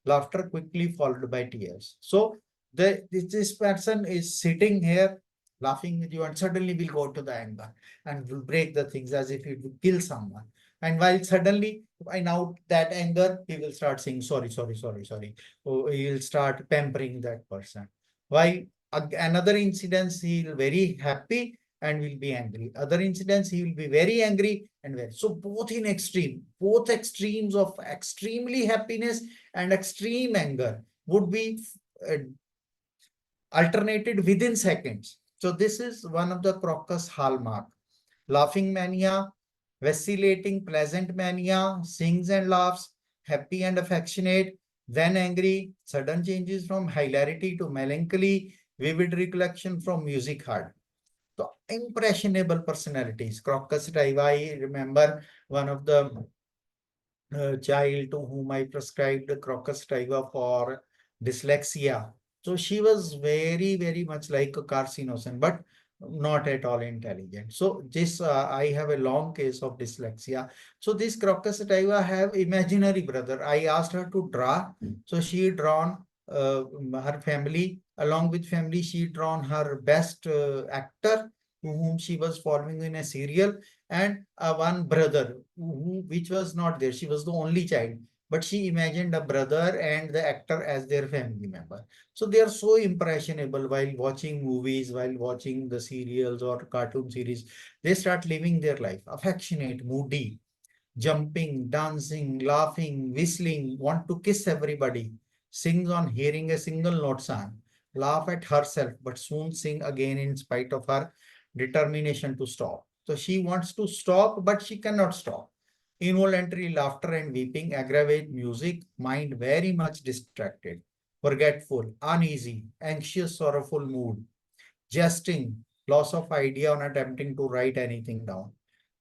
Laughter quickly followed by tears. So this person is sitting here laughing with you and suddenly will go to the anger and will break the things as if it would kill someone. And while suddenly, and out that anger, he will start saying, sorry, sorry, sorry, sorry. Oh, he'll start pampering that person. Why? Another incident, he'll very happy and will be angry. Other incidents, he will be very angry and very. So both in extreme, both extremes of extremely happiness and extreme anger would be alternated within seconds. So this is one of the Crocus hallmark. Laughing mania, vacillating pleasant mania, sings and laughs, happy and affectionate, then angry, sudden changes from hilarity to melancholy, vivid recollection from music heard. So impressionable personalities. Crocus sativa, I remember one of the child to whom I prescribed Crocus sativa for dyslexia. So she was very, very much like a carcinogen, but not at all intelligent. So this, I have a long case of dyslexia. So this Crocus sativa have imaginary brother. I asked her to draw. So she drawn her family. Along with family, she drawn her best actor whom she was following in a serial, and one brother which was not there. She was the only child, but she imagined a brother and the actor as their family member. So they are so impressionable while watching movies, while watching the serials or cartoon series. They start living their life, affectionate, moody, jumping, dancing, laughing, whistling, want to kiss everybody, sings on hearing a single note song, laugh at herself, but soon sing again in spite of her determination to stop. So she wants to stop, but she cannot stop. Involuntary laughter and weeping aggravate music, mind very much distracted, forgetful, uneasy, anxious, sorrowful mood, jesting, loss of idea on attempting to write anything down.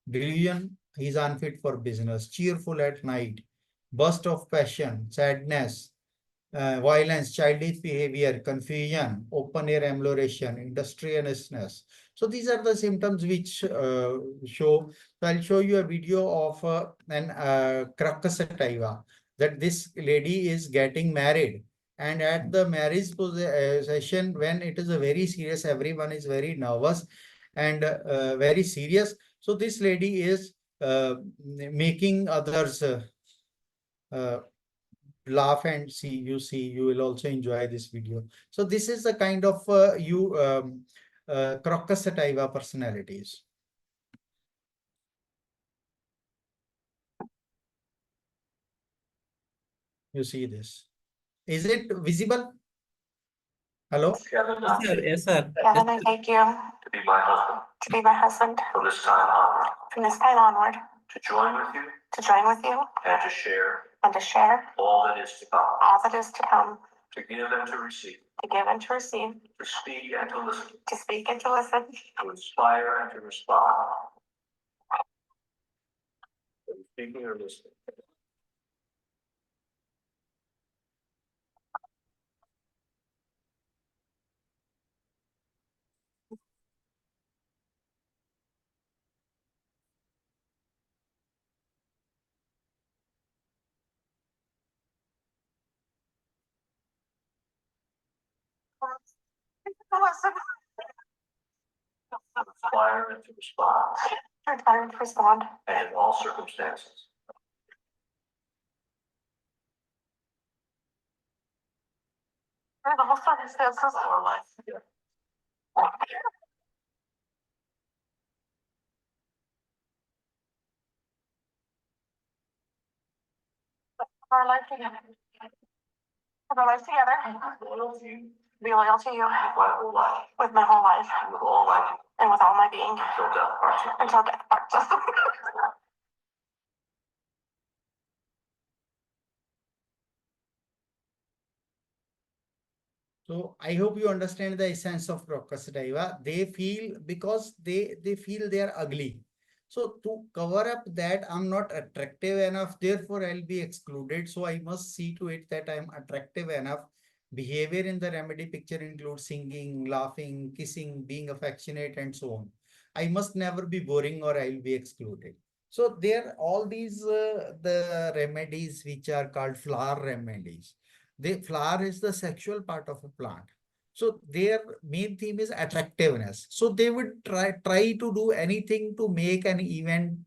Delusion, he is unfit for business, cheerful at night, burst of passion, sadness, violence, childish behavior, confusion, open air ambulation, industriousness. So these are the symptoms which show. So I'll show you a video of an Crocus sativa, that this lady is getting married. And at the marriage session, when it is a very serious, everyone is very nervous and very serious. So this lady is making others laugh and see. You will also enjoy this video. So this is the kind of Crocus sativa personalities. You see this. Is it visible? Hello? Yes, sir. Yes, sir. Yeah, then I take you to be my husband to be my husband from this time onward, from this time onward, to join with you and to share all that is to come, all that is to come, to give and to receive, to give and to receive, to speak and to listen, to speak and to listen, to inspire and to respond. Are you speaking or listening? To inspire and to respond, to inspire and to respond, and in all circumstances. in all circumstances of our life together. of our life together. Of our life together. Loyal to you Be loyal to you with my whole life, with my whole life and with all my being, and with all my being until death parts us. until death parts us. So I hope you understand the essence of Crocus sativa. They feel, because they feel they are ugly. So to cover up that I'm not attractive enough, therefore I'll be excluded. So I must see to it that I'm attractive enough. Behavior in the remedy picture includes singing, laughing, kissing, being affectionate, and so on. I must never be boring or I'll be excluded. So there are all these the remedies which are called flower remedies. The flower is the sexual part of a plant. So their main theme is attractiveness. So they would try to do anything to make an event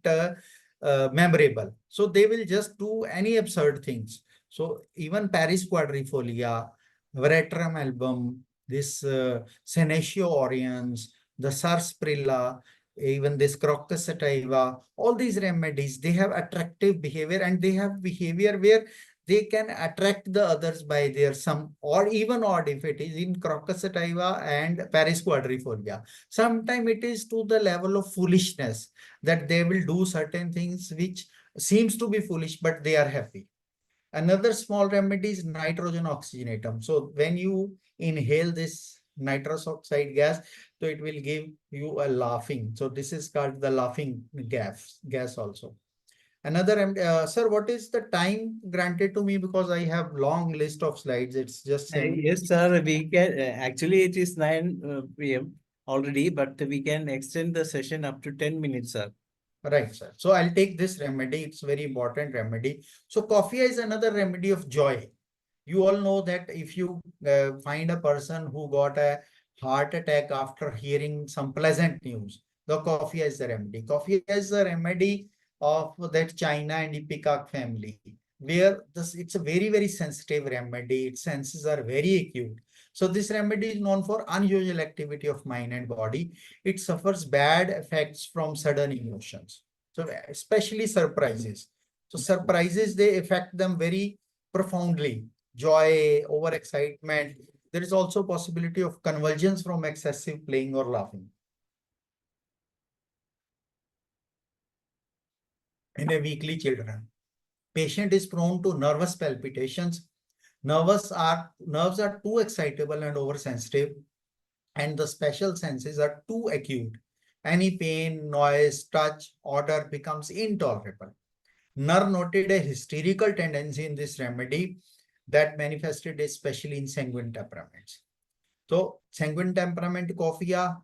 memorable. So they will just do any absurd things. So even Paris quadrifolia, Veratrum album, this Senecio oriens, the sarsaparilla, even this Crocus sativa, all these remedies, they have attractive behavior, and they have behavior where they can attract the others by their some or even odd if it is in crocus sativa and Paris quadrifolia. Sometimes it is to the level of foolishness that they will do certain things which seems to be foolish, but they are happy. Another small remedy is nitrogen oxygenatum. So when you inhale this nitrous oxide gas, so it will give you a laughing. So this is called the laughing gas also. Another, sir, what is the time granted to me? Because I have long list of slides. It's just 7 Yes, sir, we can, actually it is 9 p.m. already, but we can extend the session up to 10 minutes, sir. Right, sir. So I'll take this remedy. It's very important remedy. So coffee is another remedy of joy. You all know that if you find a person who got a heart attack after hearing some pleasant news, the coffee is the remedy. Coffee is the remedy of that China and Ipecac family, where this it's a very, very sensitive remedy. Its senses are very acute. So this remedy is known for unusual activity of mind and body. It suffers bad effects from sudden emotions. So especially surprises. So surprises, they affect them very profoundly. Joy, overexcitement. There is also possibility of convulsions from excessive playing or laughing. In a weakly children, patient is prone to nervous palpitations. Nerves are too excitable and oversensitive, and the special senses are too acute. Any pain, noise, touch, odor becomes intolerable. Ner noted a hysterical tendency in this remedy that manifested especially in sanguine temperaments. So sanguine temperament coffea,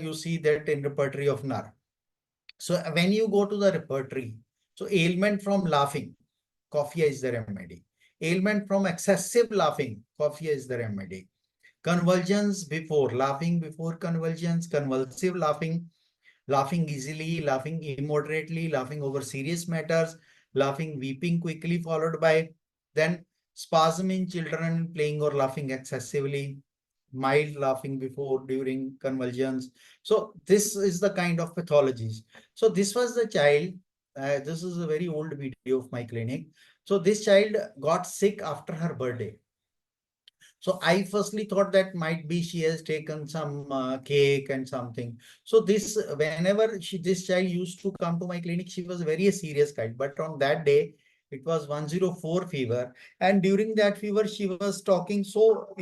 you see that in repertory of Ner. So when you go to the repertory, so ailment from laughing, coffea is the remedy. Ailment from excessive laughing, coffea is the remedy. Convulsions before, laughing before convulsions, convulsive laughing, laughing easily, laughing immoderately, laughing over serious matters, laughing, weeping quickly, followed by then spasm in children playing or laughing excessively, mild laughing before, during convulsions. So this is the kind of pathologies. So this was the child. This is a very old video of my clinic. So this child got sick after her birthday. So I firstly thought that might be she has taken some cake and something. So this, whenever this child used to come to my clinic, she was very a serious child. But on that day, it was 104 fever. And during that fever, she was talking so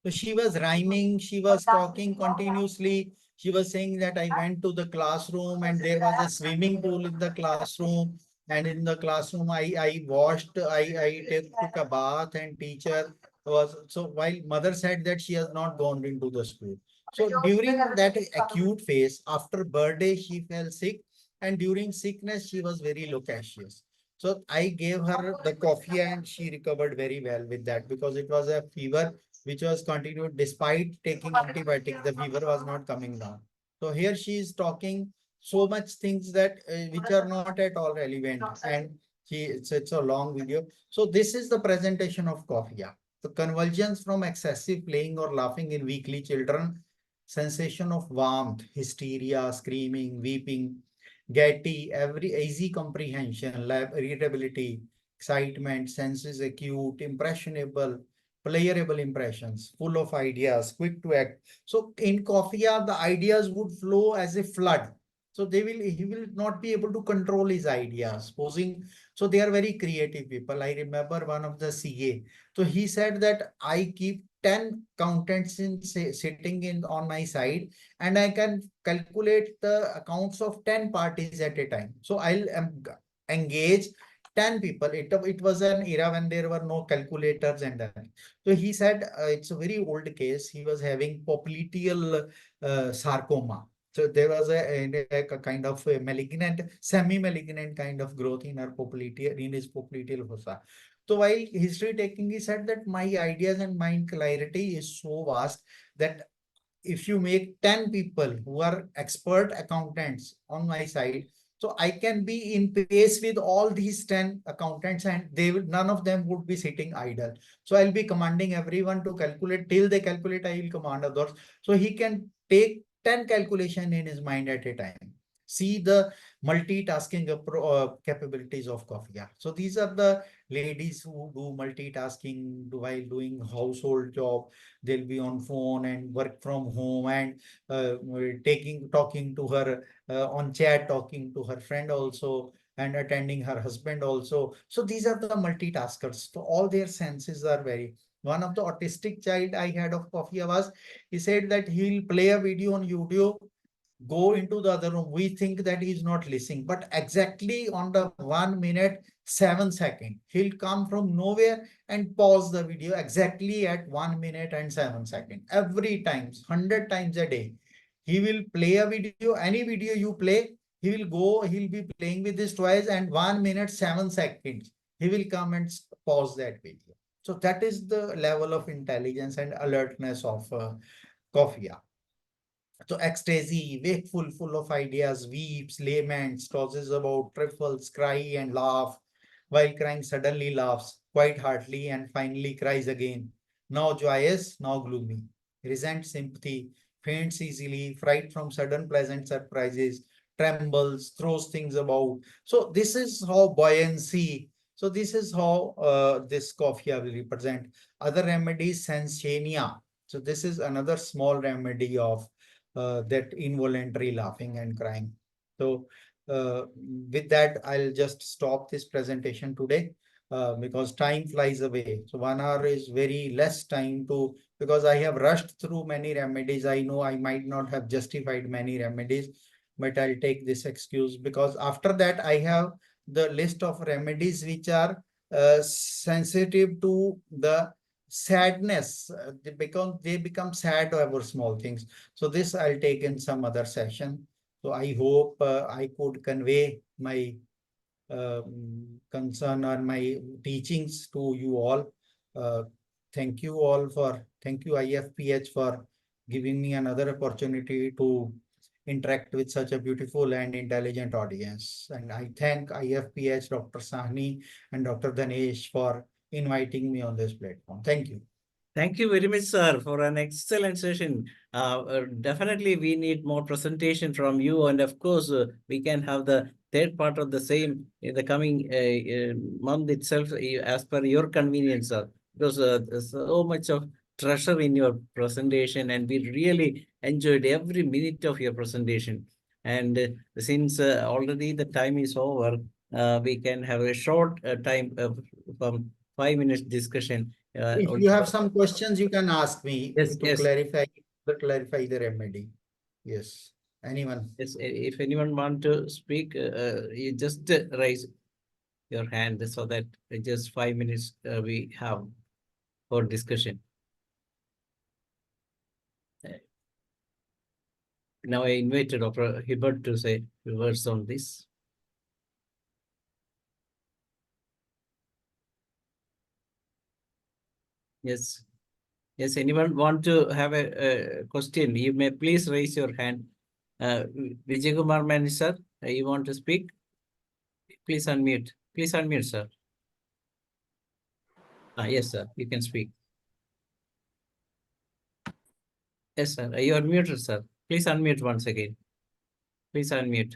so she was rhyming, she was talking continuously. She was saying that I went to the classroom and there was a swimming pool in the classroom. And in the classroom, I washed, took a bath, and teacher was, so while mother said that she has not gone into the school. So during that acute phase, after birthday, she fell sick. And during sickness, she was very loquacious. So I gave her the coffee and she recovered very well with that, because it was a fever which was continued despite taking antibiotics. The fever was not coming down. So here she is talking so much things that which are not at all relevant, and it's a long video. So this is the presentation of coffea. The convulsions from excessive playing or laughing in weakly children, sensation of warmth, hysteria, screaming, weeping, gaiety, every easy comprehension, irritability, excitement, senses acute, impressionable, playable impressions, full of ideas, quick to act. So in coffea, the ideas would flow as a flood. So he will not be able to control his ideas. Supposing, so they are very creative people. I remember one of the CA. So he said that I keep 10 accountants sitting in on my side, and I can calculate the accounts of 10 parties at a time. So I'll engage 10 people. It was an era when there were no calculators and that. So he said it's a very old case. He was having popliteal sarcoma. So there was a kind of a malignant, semi-malignant kind of growth in his popliteal fossa. So while history taking, he said that my ideas and mind clarity is so vast that if you make 10 people who are expert accountants on my side, so I can be in pace with all these 10 accountants, and none of them would be sitting idle. So I'll be commanding everyone to calculate. Till they calculate, I will command others. So he can take 10 calculation in his mind at a time. see the multitasking capabilities of Coffee. So these are the ladies who do multitasking while doing household job. They'll be on phone and work from home and talking to her on chat, talking to her friend also, and attending her husband also. So these are the multitaskers. So all their senses are very. One of the autistic child I had of Coffee was, he said that he'll play a video on YouTube, go into the other room. We think that he's not listening, but exactly on the 1 minute, 7 seconds, he'll come from nowhere and pause the video exactly at 1 minute and 7 seconds. Every time, 100 times a day, he will play a video, any video you play, he'll be playing with his toys, and 1 minute, 7 seconds, he will come and pause that video. So that is the level of intelligence and alertness of Coffee. So ecstasy, wakeful, full of ideas, weeps, laments, tosses about, trifles, cry and laugh. While crying, suddenly laughs, quite heartily, and finally cries again. Now joyous, now gloomy. Resents sympathy, faints easily, fright from sudden pleasant surprises, trembles, throws things about. So this is how buoyancy. So this is how this Coffee will represent. Other remedies, sensania. So this is another small remedy of that involuntary laughing and crying. So with that, I'll just stop this presentation today because time flies away. So 1 hour is very less time to, because I have rushed through many remedies. I know I might not have justified many remedies, but I'll take this excuse because after that I have the list of remedies which are sensitive to the sadness. They become sad over small things. So this I'll take in some other session. So I hope I could convey my concern or my teachings to you all. Thank you IFPH for giving me another opportunity to interact with such a beautiful and intelligent audience. And I thank IFPH, Dr. Sahni and Dr. Dhanesh for inviting me on this platform. Thank you. Thank you very much, sir, for an excellent session. Definitely, we need more presentation from you. And of course, we can have the third part of the same in the coming month itself, as per your convenience, sir. Because there's so much of treasure in your presentation, and we really enjoyed every minute of your presentation. And since already the time is over, we can have a short time from 5 minutes discussion. If you have some questions, you can ask me Yes, to yes. clarify the remedy. Yes, anyone? Yes, if anyone want to speak, you just raise your hand so that just 5 minutes we have for discussion. Now I invited Dr. Hibbert to say a few words on this. Yes. Yes, anyone want to have a question? You may please raise your hand. Vijay Kumar Mani, sir, you want to speak? Please unmute. Please unmute, sir. Yes, sir, you can speak. Yes, sir, you are muted, sir. Please unmute once again. Please unmute.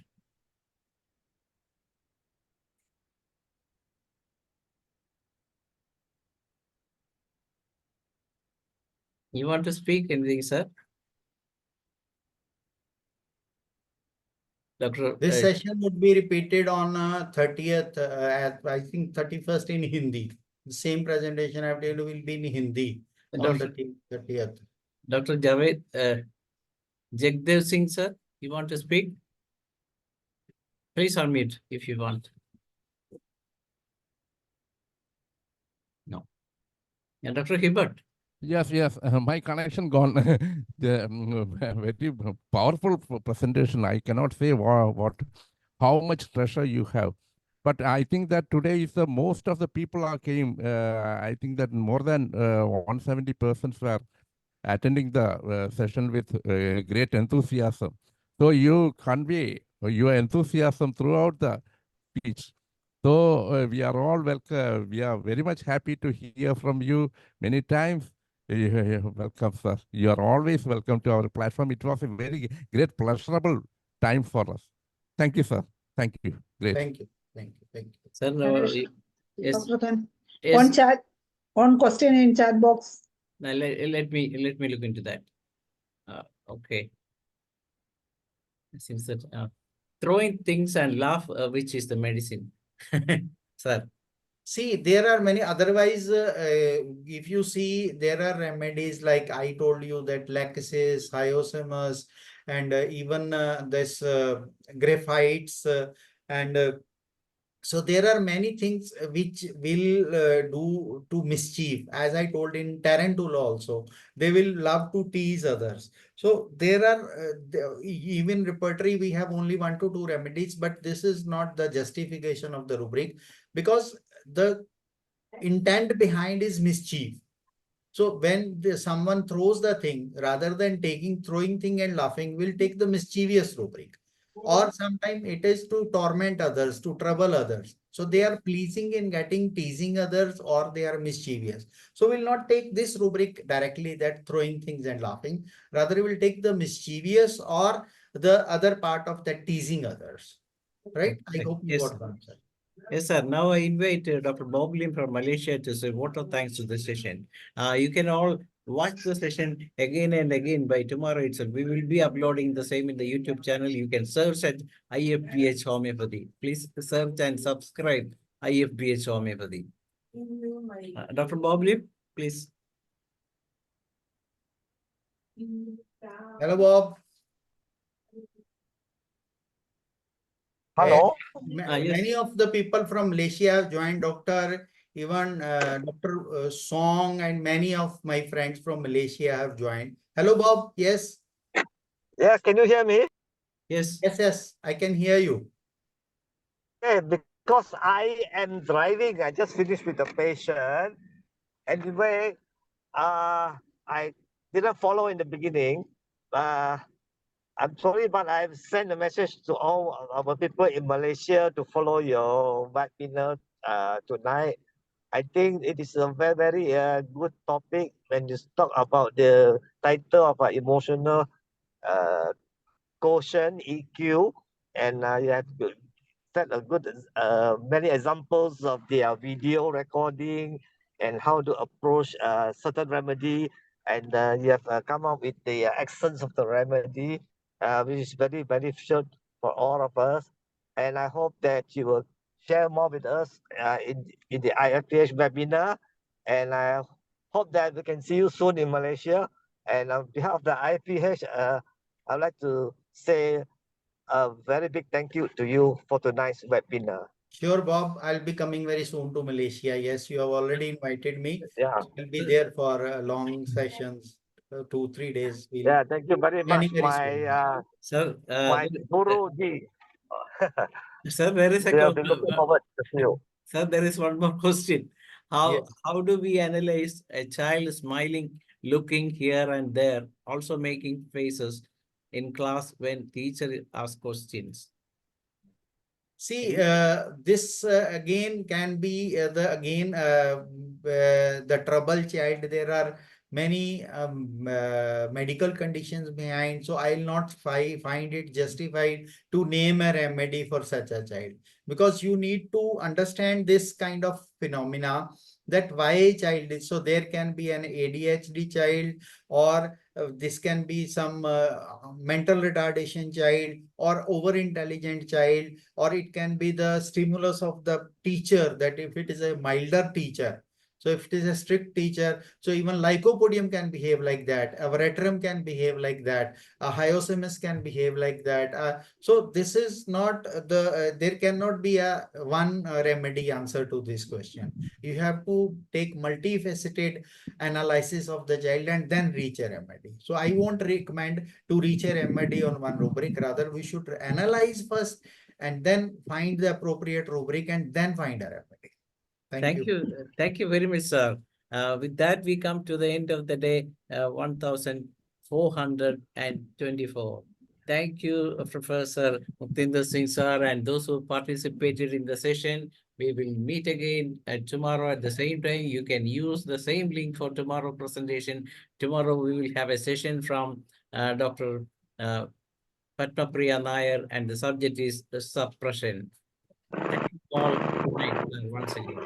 You want to speak anything, sir? Doctor. This session would be repeated on 30th, I think 31st in Hindi. The same presentation I have done will be in Hindi on the 30th. Dr. Javed Jagdev Singh, sir, you want to speak? Please unmute if you want. No. And Dr. Hibbert. Yes, my connection gone. Very powerful presentation. I cannot say how much treasure you have. But I think that today is the most of the people are came. I think that more than 170 persons were attending the session with great enthusiasm. So you convey your enthusiasm throughout the speech. So we are all welcome. We are very much happy to hear from you many times. Welcome, sir. You are always welcome to our platform. It was a very great, pleasurable time for us. Thank you, sir. Thank you. Great. Thank you. Thank you. Thank you. Sir, yes, Dr. Khan, yes. one chat, one question in chat box. Now, let me look into that. Okay. Since that throwing things and laugh, which is the medicine, sir. See, there are many. Otherwise, if you see, there are remedies like I told you that laxative, hyosemus, and even this graphites, and so there are many things which will do to mischief. As I told in tarantula also, they will love to tease others. So there are even repertory, we have only 1 to 2 remedies, but this is not the justification of the rubric, because the intent behind is mischief. So when someone throws the thing, rather than throwing thing and laughing, will take the mischievous rubric. Or sometimes it is to torment others, to trouble others. So they are pleasing in teasing others, or they are mischievous. So we'll not take this rubric directly, that throwing things and laughing. Rather, we'll take the mischievous or the other part of that teasing others. Right? I hope you Yes. got the answer. Yes, sir. Now I invite Dr. Bob Lim from Malaysia to say vote of thanks to the session. You can all watch the session again and again by tomorrow itself. We will be uploading the same in the YouTube channel. You can search at IFPH Homeopathy. Please search and subscribe IFPH Homeopathy. Dr. Bob Lim, please. Hello, Bob. Hello. Yes. Many of the people from Malaysia have joined, Doctor. Even Dr. Song and many of my friends from Malaysia have joined. Hello, Bob. Yes. Yeah, can you hear me? Yes. Yes, yes, I can hear you. Okay, because I am driving. I just finished with the patient. Anyway, I didn't follow in the beginning. I'm sorry, but I've sent a message to all our people in Malaysia to follow your webinar tonight. I think it is a very, very good topic when you talk about the title of emotional quotient, EQ, and you have set a good many examples of their video recording and how to approach certain remedy, and you have come up with the essence of the remedy, which is very beneficial for all of us. And I hope that you will share more with us in the IFPH webinar, and I hope that we can see you soon in Malaysia. And on behalf of the IFPH, I'd like to say a very big thank you to you for tonight's webinar. Sure, Bob. I'll be coming very soon to Malaysia. Yes, you have already invited me. Yeah. I'll be there for long sessions, 2-3 days. We'll Yeah, thank you very much, very soon. Sir, my Guruji. sir, there is a We have been looking forward to see you. Sir, there is one more question. Yes. How do we analyze a child smiling, looking here and there, also making faces in class when teacher asks questions? See, this again can be the trouble child. There are many medical conditions behind, so I'll not find it justified to name a remedy for such a child, because you need to understand this kind of phenomena, that why a child is. So there can be an ADHD child, or this can be some mental retardation child, or over intelligent child, or it can be the stimulus of the teacher, that if it is a milder teacher. So if it is a strict teacher, so even lycopodium can behave like that, a veratrum can behave like that, a hyosemus can behave like that. So this is not there cannot be a one remedy answer to this question. You have to take multifaceted analysis of the child and then reach a remedy. So I won't recommend to reach a remedy on one rubric. Rather, we should analyze first and then find the appropriate rubric and then find a remedy. Thank you. Thank you very much, sir. With that, we come to the end of the day, 1424. Thank you, Professor Muktinder Singh, sir, and those who participated in the session. We will meet again tomorrow at the same time. You can use the same link for tomorrow presentation. Tomorrow, we will have a session from Dr. Padmapriya Nair, and the subject is the suppression. Thank you all. Good night, once again.